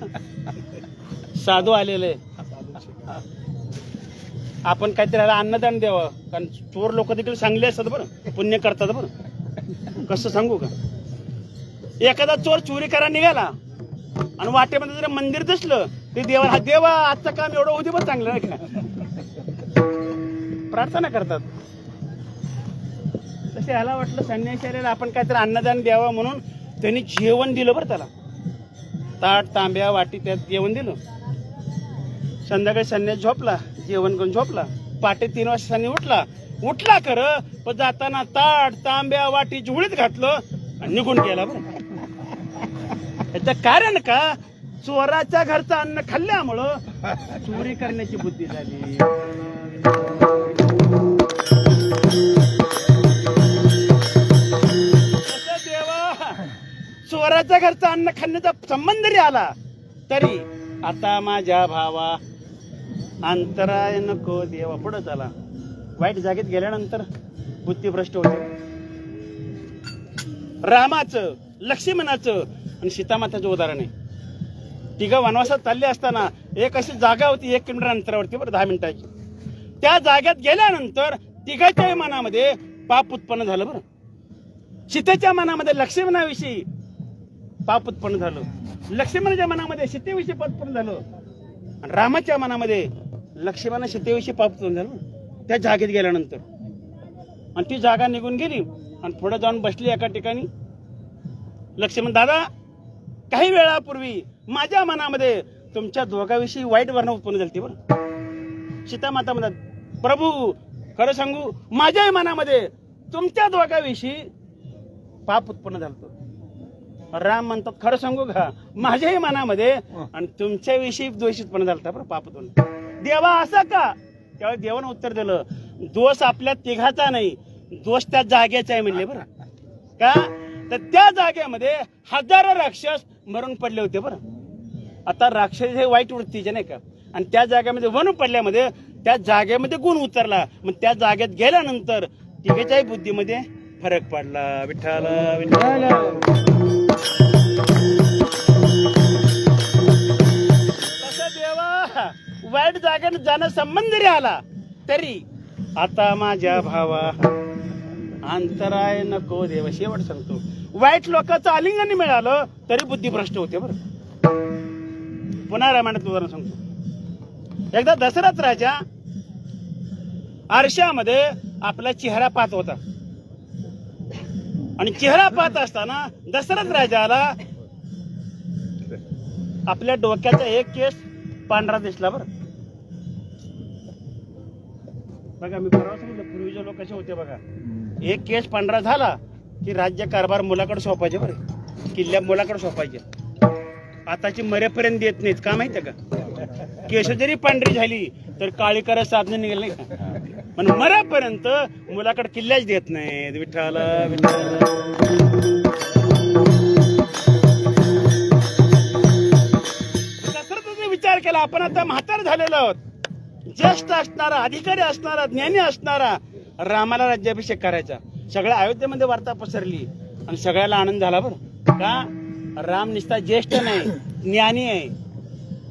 Speaker 2: साधू आलेले, आपण काहीतरी अन्नदान द्यावं, कारण चोर लोक देखील चांगले असतात बरं, पुण्य करतात बरं. कसं सांगू का, एखादा चोर चोरी करा निघाला आणि वाटेमध्ये जर मंदिर दिसलं ते देवा देवा आजचं काम एवढं होती पण चांगलं नाही का, प्रार्थना करतात. तसे ह्याला वाटलं संन्याशाला आपण काहीतरी अन्नदान द्यावं म्हणून त्यांनी जेवण दिलं बरं त्याला. ताट तांब्या वाटी त्यात जेवण दिलं. संध्याकाळी संन्यास झोपला, जेवण करून झोपला. पहाटे 3 वाजता उठला खरं, पण जाताना ताट तांब्या वाटी जुळीत घातलं आणि निघून गेला. बरं याचं कारण का, चोराच्या घरचं अन्न खाल्ल्यामुळं चोरी करण्याची बुद्धी झाली. देवा, चोराच्या घरचं अन्न खाण्याचा संबंध जरी आला तरी आता माझ्या भावा अंतराय नको देवा. पुढे चला. वाईट जागेत गेल्यानंतर बुद्धिभ्रष्ट होते. रामाचं, लक्ष्मणाचं आणि सीतामाताचं उदाहरण आहे. तिघं वनवासात चालले असताना एक अशी जागा होती 1 किलोमीटर अंतरावरती, बरं 10 मिनिटाची. त्या जागेत गेल्यानंतर तिघाच्याही मनामध्ये पाप उत्पन्न झालं. बरं सीतेच्या मनामध्ये लक्ष्मणाविषयी पाप उत्पन्न झालं, लक्ष्मणाच्या मनामध्ये सीतेविषयी पाप उत्पन्न झालं, आणि रामाच्या मनामध्ये लक्ष्मण सीतेविषयी पाप उत्पन्न झालं त्या जागेत गेल्यानंतर. आणि ती जागा निघून गेली आणि पुढे जाऊन बसली एका ठिकाणी. लक्ष्मण, दादा काही वेळापूर्वी माझ्या मनामध्ये तुमच्या दोघांविषयी वाईट वर्णन उत्पन्न झाली. बरं सीता माता म्हणतात, प्रभू खरं सांगू, माझ्याही मनामध्ये तुमच्या दोघांविषयी पाप उत्पन्न झालं. राम म्हणतात, खरं सांगू का, माझ्याही मनामध्ये आणि तुमच्याविषयी द्वेष उत्पन्न झाला. बरं पाप उत्पन्न. देवा असं का? त्यावेळी देवानं उत्तर दिलं, दोष आपल्या तिघाचा नाही, दोष त्या जागेचा आहे म्हणले. बरं का, तर त्या जागेमध्ये हजारो राक्षस मरून पडले होते. बरं आता राक्षस हे वाईट वृत्तीचे नाही का, आणि त्या जागेमध्ये वरून पडल्यामध्ये त्या जागेमध्ये गुण उतरला. मग त्या जागेत गेल्यानंतर तिघेच्याही बुद्धीमध्ये फरक पडला. विठ्ठला विठ्ठला. तसं देवा वाईट जागेत जाणं संबंध जरी आला तरी आता माझ्या भावा अंतराय नको देवा. शेवट सांगतो, वाईट लोकांचं आलिंगन मिळालं तरी बुद्धिभ्रष्ट होते. बरं पुन्हा रामायणात उदाहरण सांगतो. एकदा दशरथ राजा आरशामध्ये आपला चेहरा पाहत होता, आणि चेहरा पाहत असताना दशरथ राजाला आपल्या डोक्याचा एक केस पांढरा दिसला. बरं बघा, मी परवा सांगितलं पूर्वीचे लोक कसे होते बघा, एक केस पांढरा झाला की राज्य कारभार मुलाकडे सोपायचे. बरं किल्ल्या मुलाकडे सोपायचे. आताची मरेपर्यंत देत नाहीत का माहितीये का, केस जरी पांढरी झाली तर काळी करत साधने निघेल नाही का, पण मरेपर्यंत मुलाकडे किल्ल्याच देत नाहीत. विठ्ठला विठ्ठला. दशरथाने विचार केला, आपण आता म्हातार झालेलो आहोत, ज्येष्ठ असणारा, अधिकारी असणारा, ज्ञानी असणारा रामाला राज्याभिषेक करायचा. सगळ्या अयोध्येमध्ये वार्ता पसरली आणि सगळ्याला आनंद झाला. बरं का, राम निस्ता ज्येष्ठ नाही, ज्ञानी आहे,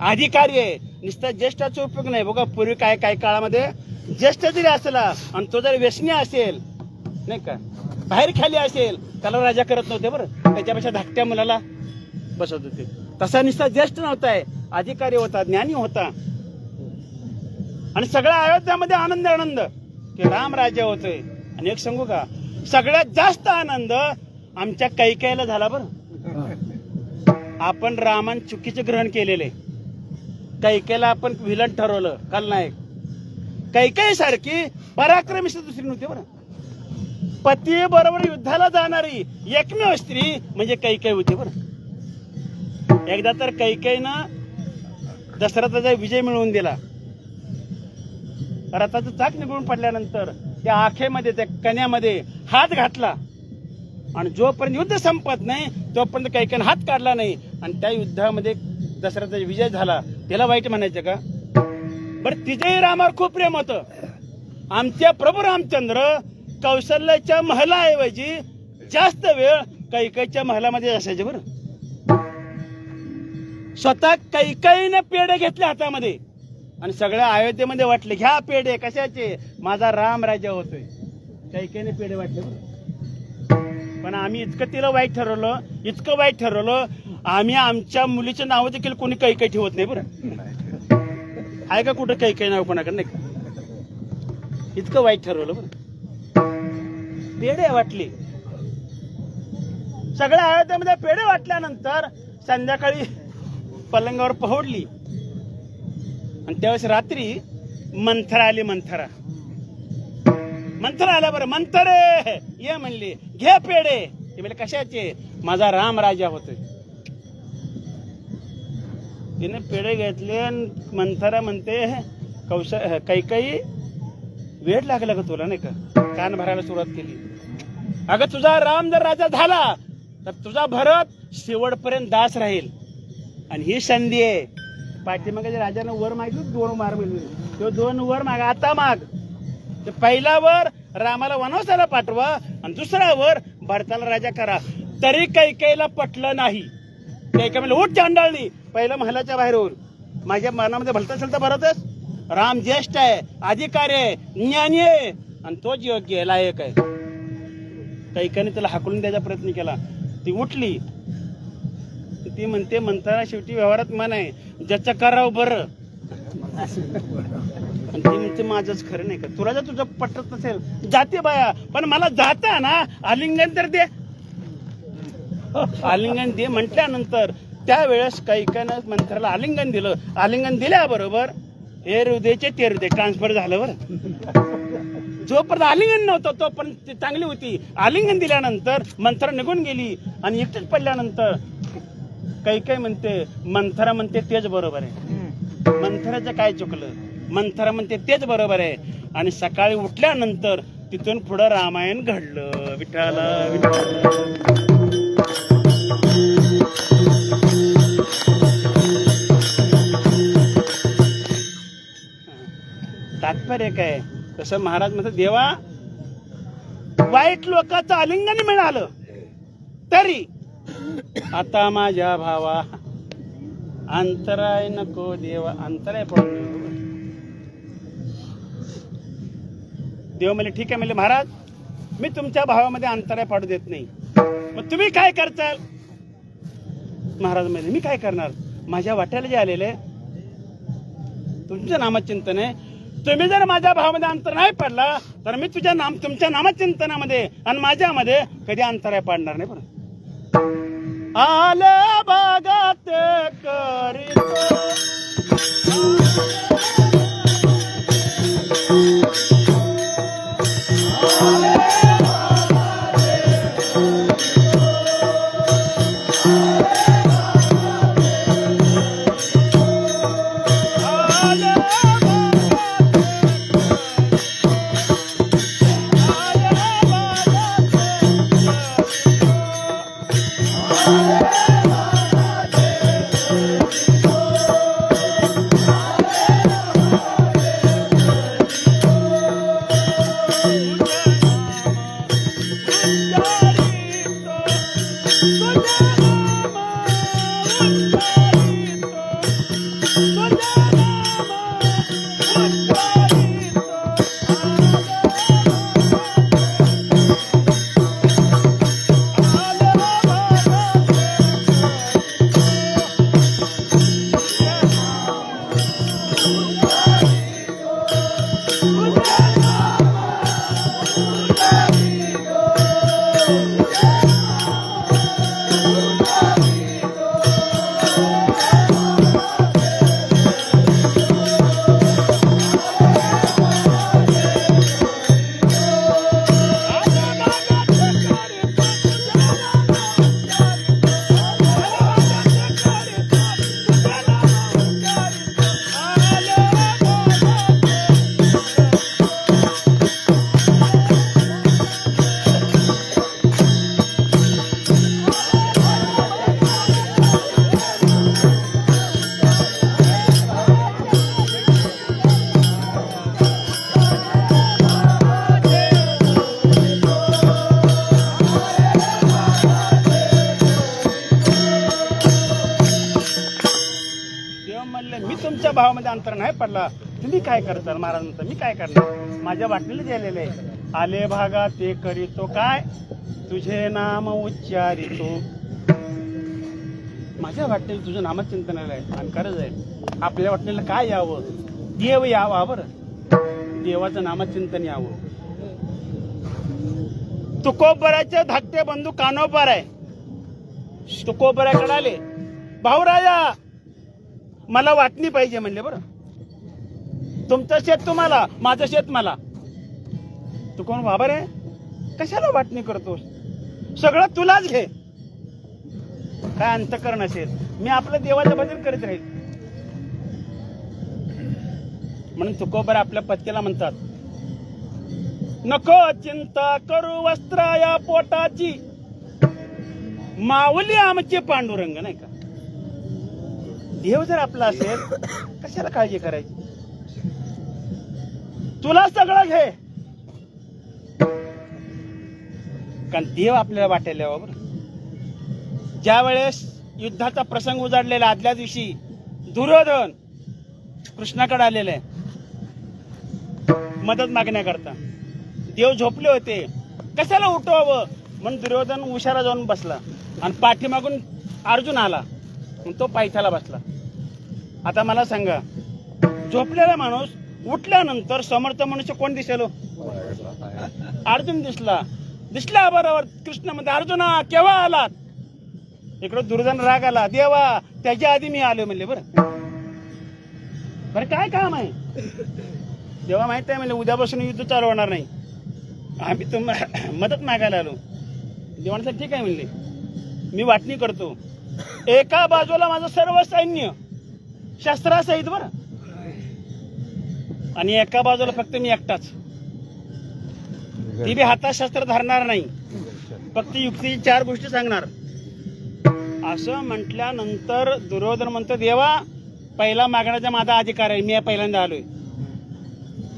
Speaker 2: अधिकारी आहे. निस्ता ज्येष्ठाचा उपयोग नाही. बघा पूर्वी काय काय काळामध्ये ज्येष्ठ जरी असला आणि तो जर व्यसनी असेल नाही का, बाहेर खाली असेल, त्याला राजा करत नव्हते. बरं त्याच्यापेक्षा धाकट्या मुलाला बसवत होते. तसा निस्ता ज्येष्ठ नव्हता, अधिकारी होता, ज्ञानी होता. आणि सगळ्या अयोध्यामध्ये आनंद आनंद की राम राजा होतोय. आणि एक सांगू का, सगळ्यात जास्त आनंद आमच्या कैकेयीला झाला. बरं आपण रामान चुकीचे ग्रहण केलेले, कैकेयीला आपण विलन ठरवलं, खलनायक. कैकेयी सारखी पराक्रमी दुसरी नव्हती. बरं पती बरोबर युद्धाला जाणारी एकमेव स्त्री म्हणजे कैकेयी होती. बरं एकदा तर कैकेयीनं दशरथाचा विजय मिळवून दिला. रथाचं चाक निघून पडल्यानंतर त्या आखेमध्ये, त्या कण्यामध्ये हात घातला, आणि जोपर्यंत युद्ध संपत नाही तोपर्यंत कैकेयीने हात काढला नाही, आणि त्या युद्धामध्ये दशरथाचा विजय झाला. त्याला वाईट म्हणायचं का? बरं तिचेही रामावर खूप प्रेम होतं. आमच्या प्रभू रामचंद्र कौशल्याच्या महलाऐवजी जास्त वेळ कैकेयीच्या महलामध्ये असायचे. बरं स्वतः कैकेयीने पेढे घेतले हातामध्ये आणि सगळ्या अयोध्येमध्ये वाटले, घ्या पेढे. कशाचे? माझा राम राजा होतोय. कैकेयीने पेढे वाटले. पण आम्ही इतकं तिला वाईट ठरवलं, इतकं वाईट ठरवलं, आम्ही आमच्या मुलीचं नाव देखील कोणी कैकेयी ठेवत नाही. बरं आहे का कुठं कैकेयी नाव कोणाकडे? नाही का, इतकं वाईट ठरवलं. बरं पेढे वाटले, सगळ्या अयोध्येमध्ये पेढे वाटल्यानंतर संध्याकाळी पलंगावर पहोडली आणि त्यावेळेस रात्री मंथरा आली. मंथरा आल्या. बरं मंथरे ये म्हणली, घे पेढे. ते म्हणजे कशाचे? माझा राम राजा होतोय. तिने पेढे घेतले आणि मंथरा म्हणते, काही वेळ लागला का तुला, नाही का? कान भरायला सुरुवात केली. अगं तुझा राम जर राजा झाला तर तुझा भरत शेवटपर्यंत दास राहील. आणि ही संधी आहे. पाठीमागे राजानं वर मागितलं, 2 वर मागितले. तो 2 वर माग, आता माग. ते पहिला वर रामाला वनवासाला पाठवा आणि दुसरा वर भरताला राजा करा. तरी कैकेयीला पटलं नाही. कैकेयी म्हणलं, उठ चांडाळणी, पहिलं महालाच्या बाहेर होऊन. माझ्या मनामध्ये भलता सलता भरतच. राम ज्येष्ठ आहे, अधिकारी आहे, ज्ञानी आहे आणि तोच योग्य आहे, लायक आहे. कैकेयीने त्याला हाकलून द्यायचा प्रयत्न केला. ती उठली. ती म्हणते, मंथरा शेवटी व्यवहारात मन आहे, ज्याचं करावं बरं. आणि ती म्हणते, माझंच खरं नाही का? तुला जर तुझं पटत नसेल जाते बाया, पण मला जाता ना आलिंगन तर दे. आलिंगन दे म्हटल्यानंतर त्यावेळेस कैकेयीनं मंथराला आलिंगन दिलं. आलिंगन दिल्याबरोबर हे हृदयचे ते हृदय ट्रान्सफर झालं. बरं जोपर्यंत आलिंगन नव्हतं तोपर्यंत ती चांगली होती. आलिंगन दिल्यानंतर मंथरा निघून गेली आणि एकटीच पडल्यानंतर कैकेयी म्हणते, मंथरा म्हणते तेच बरोबर आहे. मंथराचं काय चुकलं? मंथरा म्हणते तेच बरोबर आहे. आणि सकाळी उठल्यानंतर तिथून पुढं रामायण घडलं. विठ्ठल विठ्ठल. तात्पर्य काय? तसं महाराज म्हणतात, देवा वाईट लोकांचं आलिंगन मिळालं तरी आता माझ्या भावा अंतराय नको देवा. अंतराय पडलो. देव म्हणले, ठीक आहे. म्हणले, महाराज मी तुमच्या भावामध्ये अंतराय पाडू देत नाही. मग तुम्ही काय करताल? महाराज म्हणले, मी काय करणार? माझ्या वाट्याला जे आलेले तुमचं नामचिंतन आहे. तुम्ही जर माझ्या भावामध्ये अंतर नाही पडला तर मी तुमच्या नामचिंतनामध्ये आणि माझ्यामध्ये कधी अंतराय पाडणार नाही. पण आले बागात करीतो भावामध्ये अंतर नाही पडला. तुम्ही काय करताल? महाराज म्हणतात, मी काय करणार? माझ्या वाटणीला गेलेले आले भागा ते करीतो काय, तुझे नाम उच्चारितो. माझ्या वाटणीला तुझं नामचिंतनाला आहे आणि खरंच आहे. आपल्या वाटणीला काय यावं? देव यावा. बरं, देवाचं नामचिंतन यावं. तुकोबराचे धाकटे बंधू कानोबार आहे. तुकोबराकडे आले, भाऊराया मला वाटणी पाहिजे म्हणले. बरं, तुमचं शेत तुम्हाला, माझं शेत मला. तू कोण बाबा रे? कशाला वाटणी करतोस? सगळं तुलाच घे. काय अंतकरण असेल, मी आपलं देवाचं भजन करीत राहील. म्हणून तुकोबर आपल्या पत्नीला म्हणतात, नको चिंता करू वस्त्राया पोटाची, माऊली आमचे पांडुरंग. नाही का? देव जर आपला असेल कशाला काळजी करायची? तुला सगळं घे, कारण देव आपल्याला वाटेल. बरोबर. ज्या वेळेस युद्धाचा प्रसंग उजाडलेला, आदल्या दिवशी दुर्योधन कृष्णाकडे आलेले मदत मागण्याकरता. देव झोपले होते, कशाला उठवावं म्हणून दुर्योधन उशारा जाऊन बसला आणि पाठीमागून अर्जुन आला, तो पायथ्याला बसला. आता मला सांगा, झोपलेला माणूस उठल्यानंतर समर्थ मनुष्य कोण दिसेल? अर्जुन दिसला बरोबर. कृष्ण म्हणते, अर्जुना केव्हा आलात? इकडं दुर्योधन राग आला, देवा त्याच्या आधी मी आलो म्हणले. बरं काय काम आहे? देवा माहित आहे म्हणले, उद्यापासून युद्ध चालू होणार नाही, आम्ही तुम्हाला मदत मागायला आलो. देवाने ठीक आहे म्हणले, मी वाटणी करतो. एका बाजूला माझं सर्व सैन्य शस्त्रासहित बरं, आणि एका बाजूला फक्त मी एकटाच. ती बी हातात शस्त्र धरणार नाही, फक्त युक्तीची 4 गोष्टी सांगणार. असं म्हटल्यानंतर दुर्योधन म्हणतो, देवा पहिला मागण्याचा माझा अधिकार आहे, मी पहिल्यांदा आलोय.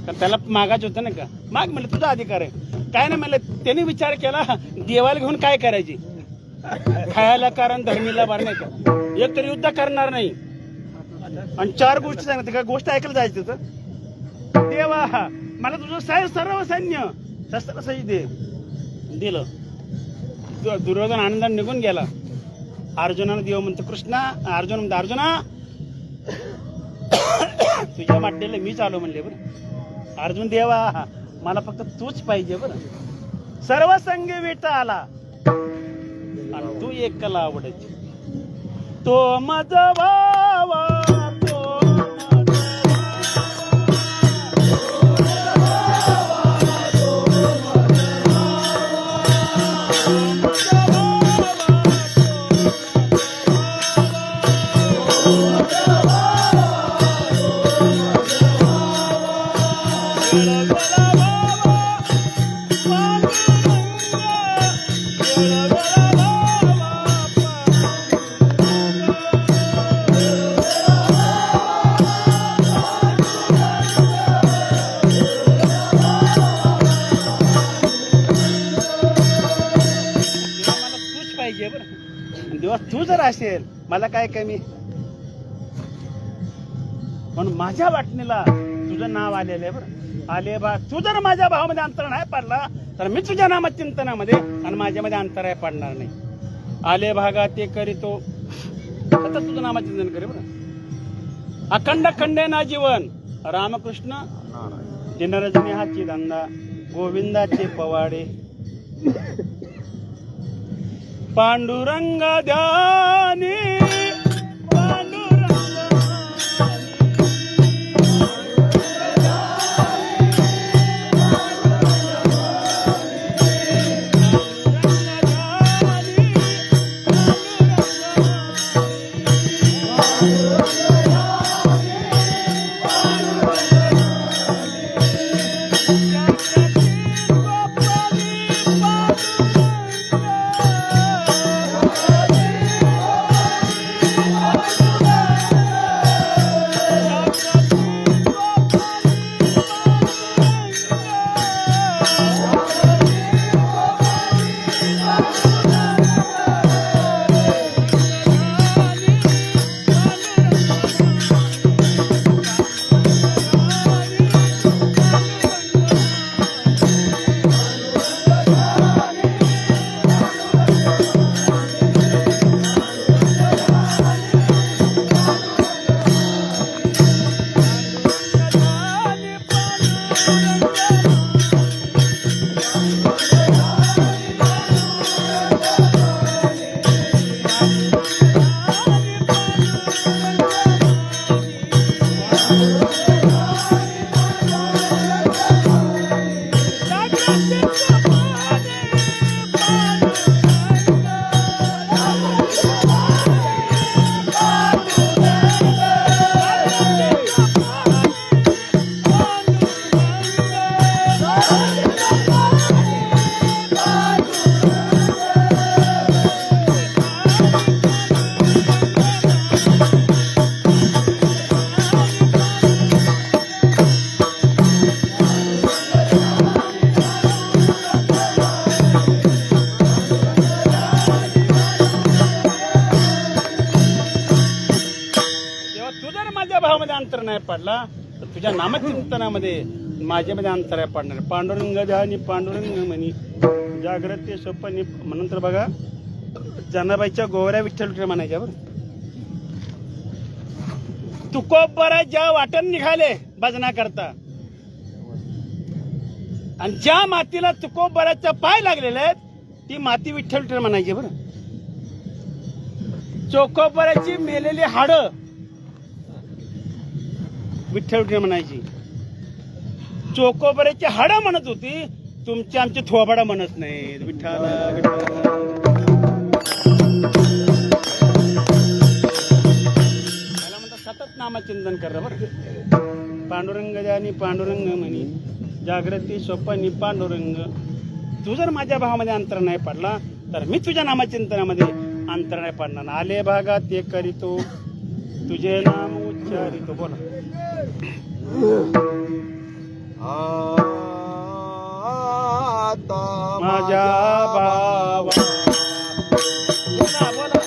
Speaker 2: कारण त्याला मागायचं होतं ना का, माग म्हणलं तुझा अधिकार आहे. काय नाही म्हणलं, त्यांनी विचार केला देवाला घेऊन काय करायची, खायला कारण धर्मीला बार नाही का, एक तर युद्ध करणार नाही आणि 4 गोष्टी सांगते का, गोष्ट ऐकायला जायचं तर देवा मला तुझं सर्व सैन्य शस्त्र सहित दे. दिलं. दुर्योधन आनंदाने निघून गेला. अर्जुनानं देव म्हणतो, अर्जुन म्हणतो, अर्जुना तुझ्या वाटेला मीच आलो म्हणले. बरं अर्जुन, देवा मला फक्त तूच पाहिजे. बरं सर्व संगी विटा आला आणि तू एकला आवडायची. तो माझा भावा, तू जर असेल मला काय कमी. म्हणून माझ्या वाटणीला तुझं नाव आलेलं आहे. बरं आले बा, तू जर माझ्या भावामध्ये अंतर नाही पडला तर मी तुझ्या नामात चिंतनामध्ये आणि माझ्यामध्ये अंतर पडणार नाही. आले भागा ते करीतो, आता तुझं नामात चिंतन करे. बरं अखंड खंडे ना जीवन रामकृष्ण दिनरजनी हाची धंदा गोविंदाचे पवाडे. पांडुरंग ध्यानी नाही पडला तर तुझ्या नामचिंतनामध्ये माझ्यामध्ये अंतराय पडणार. पांडुरंग ध्यानी पांडुरंग म्हणी जागृती स्वप्नी. म्हणून तर बघा जनाबाईच्या गोवऱ्या विठ्ठल विठ्ठल म्हणायच्या बरं. तुकोबरा ज्या वाटण निघाले भजना करता आणि ज्या मातीला तुकोबराच्या पाय लागलेले आहेत ती माती विठ्ठल विठ्ठल म्हणायची बरं. चोकोबराची मेलेली हाडं विठ्ठल विठ्ठल म्हणायची. चोकोबराची हाडं म्हणत होती, तुमची आमची थोबाडा म्हणत नाही. विठ्ठल सतत नामचिंतन करा बरं. पांडुरंग आणि पांडुरंग म्हणी जागृती स्वप्नी पांडुरंग. तू जर माझ्या भावामध्ये अंतर नाही पडला तर मी तुझ्या नामचिंतनामध्ये अंतर नाही पडणार. आले भागात ते करीतो तुझे नाम उच्चारितो. बोला.
Speaker 3: आता
Speaker 2: माझ्या भावा बोला बोला.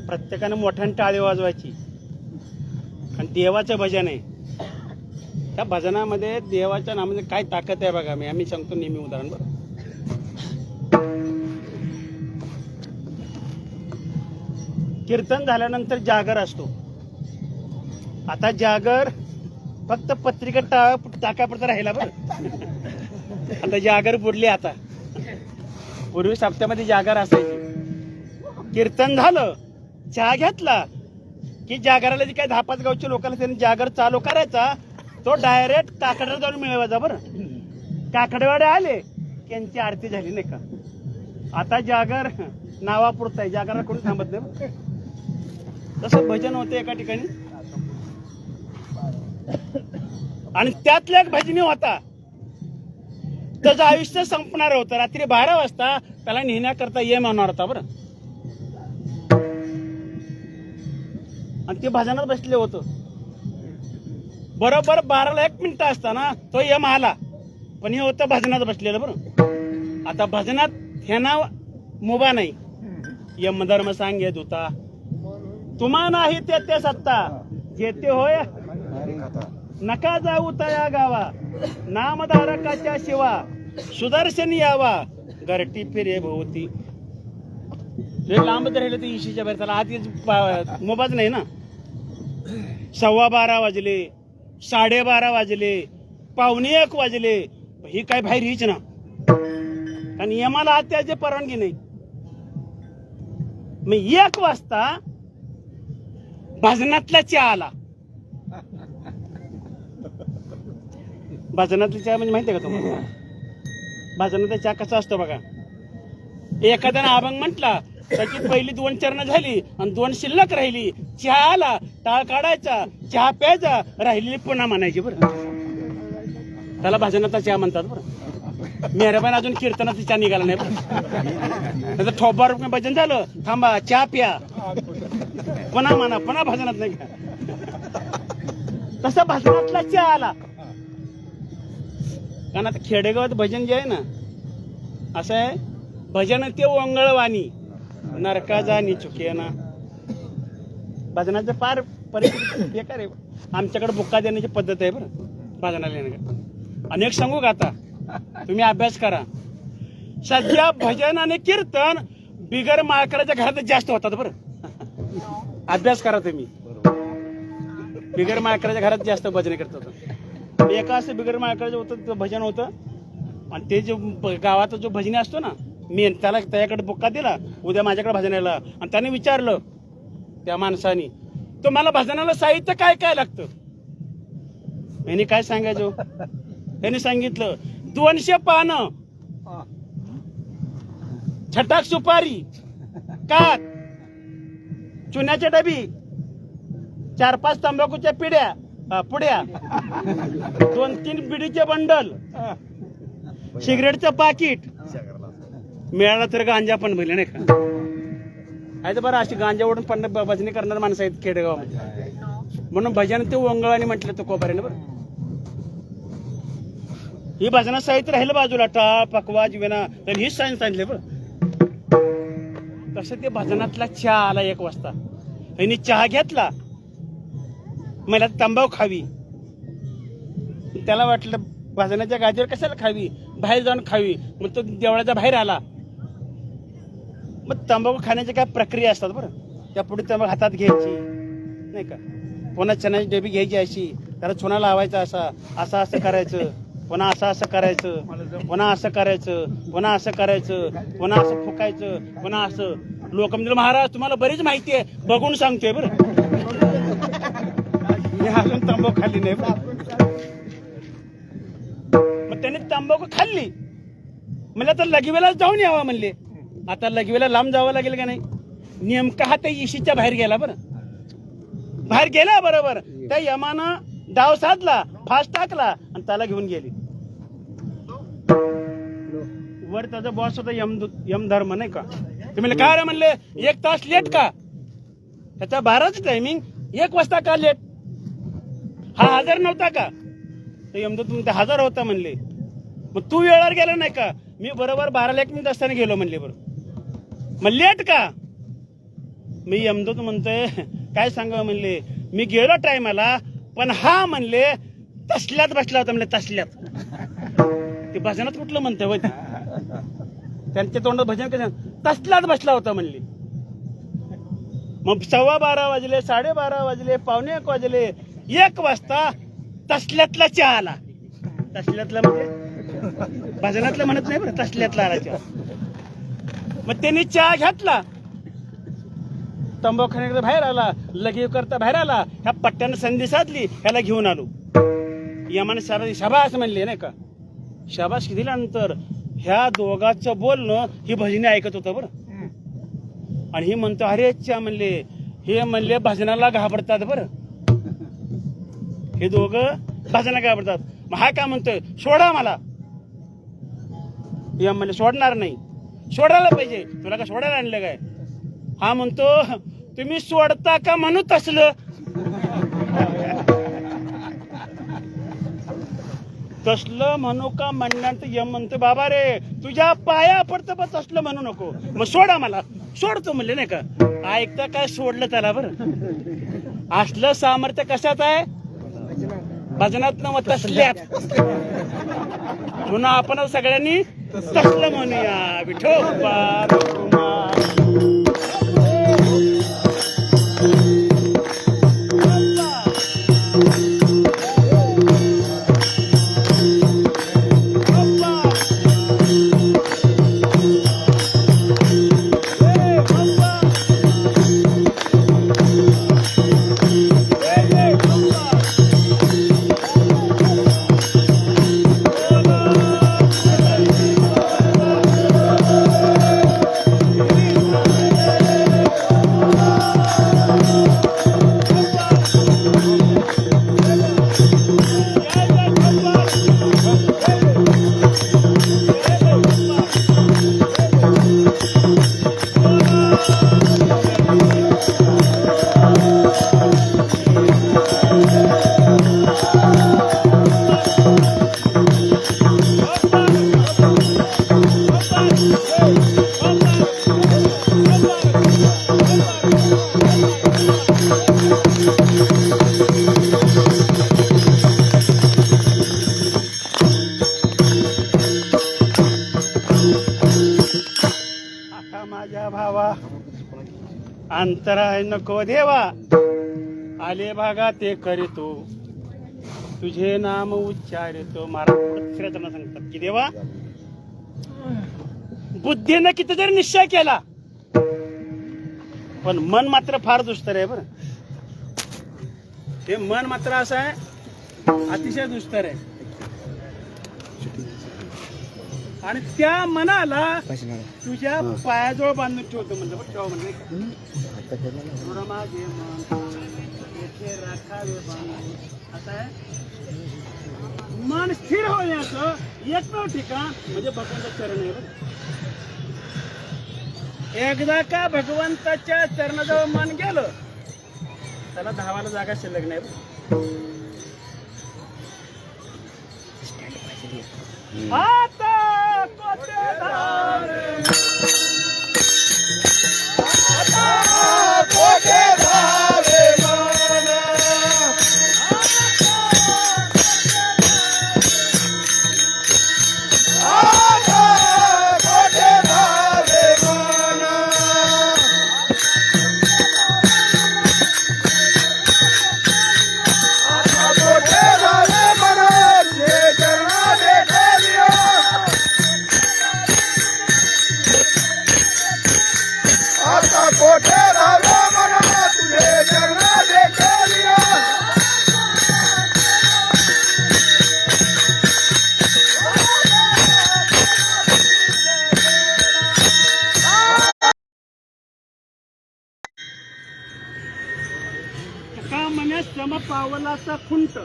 Speaker 2: प्रत्येकाने मोठ्याने टाळी वाजवायची. आणि देवाचं भजन आहे. त्या भजनामध्ये देवाच्या नामामध्ये काय ताकद आहे बघा. आम्ही सांगतो नेहमी उदाहरण बघा. कीर्तन झाल्यानंतर जागर असतो. आता जागर फक्त पत्रिका टाकापुरता राहिला बरं. आता जागर बुडली. आता पूर्वी सप्त्यामध्ये जागर असायची. कीर्तन झालं, चहा घेतला की जागराला जे काय 10-5 गावच्या लोकांना त्यांनी जागर चालू करायचा, तो डायरेक्ट काकड्याला जाऊन मिळवायचा बरं. काकडेवाडे आले त्यांची आरती झाली नाही का. आता जागर नावापुरता आहे, जागराला कोणी थांबत नाही. तसं भजन होतं एका ठिकाणी. आणि त्यातल्या एक भजनी होता, त्याचं आयुष्य संपणार होतं. रात्री 12 वाजता त्याला नेण्याकरता ये म्हणणार होता बरं. आणि ते भजनात बसले होतं. बरोबर 12ला 1 मिनिट असताना तो यम आला, पण हे होतं भजनात बसलेलं बरं. आता भजनात ह्यांना मुभा नाही. यमधर्म सांगे दूता तुम्हा नाही ते सत्ता, जेते होय नका जाऊ तया गावा, नामधारकाच्या शिवा सुदर्शन यावा, घरटी फिरे भोवती. लांब जर राहिलं तर इशीच्या बाहेर त्याला आधी मोबाच नाही ना. 12:15 वाजले, 12:30 वाजले, 12:45 वाजले, ही काय बाहेर हीच ना. कारण यमाला आत त्याची परवानगी नाही. मग 1 वाजता भजनातला चहा आला. भजनातला चहा म्हणजे माहितीये का तुम्हाला? भजनातला चहा कसा असतो बघा. एखाद्यानं अभंग म्हटला, त्याची पहिली 2 चरण झाली आणि 2 शिल्लक राहिली. चहा आला, टाळ काढायचा, चहा प्यायचा, राहिलेली पुन्हा म्हणायची बरं. त्याला भजनाचा चहा म्हणतात बरं. मेहरबान अजून कीर्तनाचा चहा निघाला नाही बरं. ठोबार भजन झालं, थांबा चहा प्या, पुन्हा म्हणा, पुन्हा भजनात नाही का. तसा भजनातला चहा आला. कारण आता खेडेगावात भजन जे आहे ना, असं आहे, भजन ते ओंगळवाणी नरका जाणी चुके ना. भजनाचं फार परिस्थिती बेकार आहे. आमच्याकडे बुक्का देण्याची पद्धत आहे बरं भजनाला येण्याकडे. अनेक सांगू का, आता तुम्ही अभ्यास करा. सध्या भजन आणि कीर्तन बिगर माळकऱ्याच्या घरात जास्त होतात बरं. अभ्यास करा तुम्ही. बिगर माळकऱ्याच्या घरात जास्त भजन करतात. एका असं बिगर माळकऱ्याचं होतं भजन होतं. आणि ते जो गावाचा जो भजनी असतो ना, मी त्याला त्याच्याकडे बुक्का दिला, उद्या माझ्याकडे भजनाला. आणि त्याने विचारलं त्या माणसाने, तो मला भजनाला साहित्य काय काय लागतं. यांनी काय सांगायचं, त्यांनी सांगितलं 200 पानं, छटाक सुपारी, कात, चुन्याच्या डबी, 4-5 तंबाखूच्या पुड्या, 2-3 बिडीचे बंडल, सिगरेटचं पाकिट. मिळाला तर गांजा पण भरले नाही का. आहे बरं, अशी गांजा ओढून पण भजनी करणारे माणसं आहेत खेडेगावामध्ये. म्हणून भजन ते ओंगळाने म्हटलं तो कोपाऱ्याने बरं. ही भजना साहित्य राहिलं बाजूला, टाळ पकवाज विना, तर हीच सायन्स सांगितले बरं. तसं ते भजनातला चहा आला 1 वाजता. यांनी चहा घेतला, मला तंबाखू खावी. त्याला वाटलं भजनाच्या गादीवर कशाला खावी, बाहेर जाऊन खावी. मग तो देवळाच्या बाहेर आला. मग तंबाखू खाण्याच्या काय प्रक्रिया असतात बरं. त्या पुढे तंबाखू हातात घ्यायची नाही का, पुन्हा चण्याची डबी घ्यायची अशी, त्याला चुना लावायचा, असं असं करायचं, पुन्हा असं करायचं, पुन्हा असं करायचं, पुन्हा असं करायचं, पुन्हा असं फुकायचं, पुन्हा असं. लोक म्हणजे महाराज तुम्हाला बरीच माहिती आहे, बघून सांगतोय बरं. मी अजून तंबाखू खाल्ली नाही बरं. मग त्याने तंबाखू खाल्ली. म्हणजे आता लगीवेला जाऊन यावं म्हणले. आता लगीवेला लांब जावं लागेल का नाही. नेमका हा त्या इशीच्या बाहेर गेला बरं. बाहेर गेला बरोबर त्या यमानं डाव साधला, फास टाकला आणि त्याला घेऊन गेली. वर त्याचा बॉस होता यमधर्म नाही का. ते म्हणले काय रे, म्हणले 1 तास लेट का. त्याचा 12चं टायमिंग, 1 वाजता का लेट. हा हजर नव्हता का. तर यमदूत म्हणते हजर होता म्हणले. मग तू वेळेवर गेला नाही का. मी बरोबर 12ला 1 मिनिट असताना गेलो म्हणले. बरं मग लेट का. मी यमदूत म्हणतोय काय सांगावं म्हणले, मी गेलो टायमाला पण हा म्हणले तसल्यात बसला होता म्हणले, तसल्यात. ते भजनात कुठलं म्हणतंय होय ते? त्यांच्या तोंडात भजन कसं तसल्यात बसला होता म्हणले. मग 12:15 वाजले, 12:30 वाजले, 1:45 वाजले, 1 वाजता तसल्यातला चहा आला. तसल्यातला म्हणजे भजनातलं म्हणत नाही बरं, तसल्यातला आला चहा. मग त्यांनी चहा घेतला, तंबाखू बाहेर आला, लगीव करता बाहेर आला, ह्या पट्ट्यानं संधी साधली, ह्याला घेऊन आलो. यमाने शाबास म्हणले नाही का, शाबास दिल्यानंतर ह्या दोघांचं बोलणं ही भजनी ऐकत होतं बरं. आणि ही म्हणतो अरे च्या म्हणले, हे म्हणले भजनाला घाबरतात बरं, हे दोघं भजनाला घाबरतात. मग हा काय म्हणतोय, सोडा मला. यम म्हणले सोडणार नाही, सोडायला पाहिजे, तुला का सोडायला आणलं काय? हा म्हणतो तुम्ही सोडता का म्हणू तसलं. तसलं म्हणू का म्हणण्यानंतर यम म्हणतो बाबा रे तुझ्या पाया पडतं पण तसलं म्हणू नको, मग सोडा मला. सोडतो म्हणले नाही का, ऐकता काय सोडलं त्याला बरं. असलं सामर्थ्य कशात आहे, भजनात न तसल्यात. म्हणून आपण सगळ्यांनी तसलं म्हणूया. विठोबा माझ्या भावा अंतराय नको देवा, आले भागा ते करीतो, तुझे नाम उच्चारितो. महाराज त्यांना सांगतात की देवा बुद्धीनं किती जरी निश्चय केला पण मन मात्र फार दुस्तर आहे बरं. हे मन मात्र असं आहे अतिशय दुस्तर आहे. आणि त्या मनाला तुझ्या पायाजवळ बांधून ठेवतो म्हणजे ठेवा म्हणजे माझे मन येथे राखावे बांधून. आता आहे मन स्थिर होण्याचं एकमेव ठिकाण म्हणजे भगवंताचं चरण आहे बरं. एकदा का भगवंताच्या चरणाजवळ मन गेलं त्याला धावायला जागा शिल्लक नाही बरं. आता सम पावलाचा खुंट,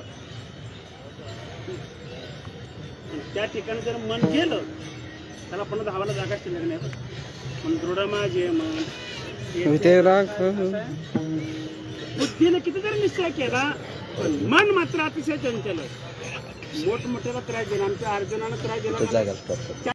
Speaker 2: त्या ठिकाणी जर मन गेलं त्याला पुन्हा धावायला जागा शिल्लक नाही. पण दृढ माझे मन बुद्धीने किती जरी निश्चय केला पण मन मात्र अतिशय चंचल. मोठमोठ्याला त्रास दिला, आमच्या अर्जुनाला त्रास दिला.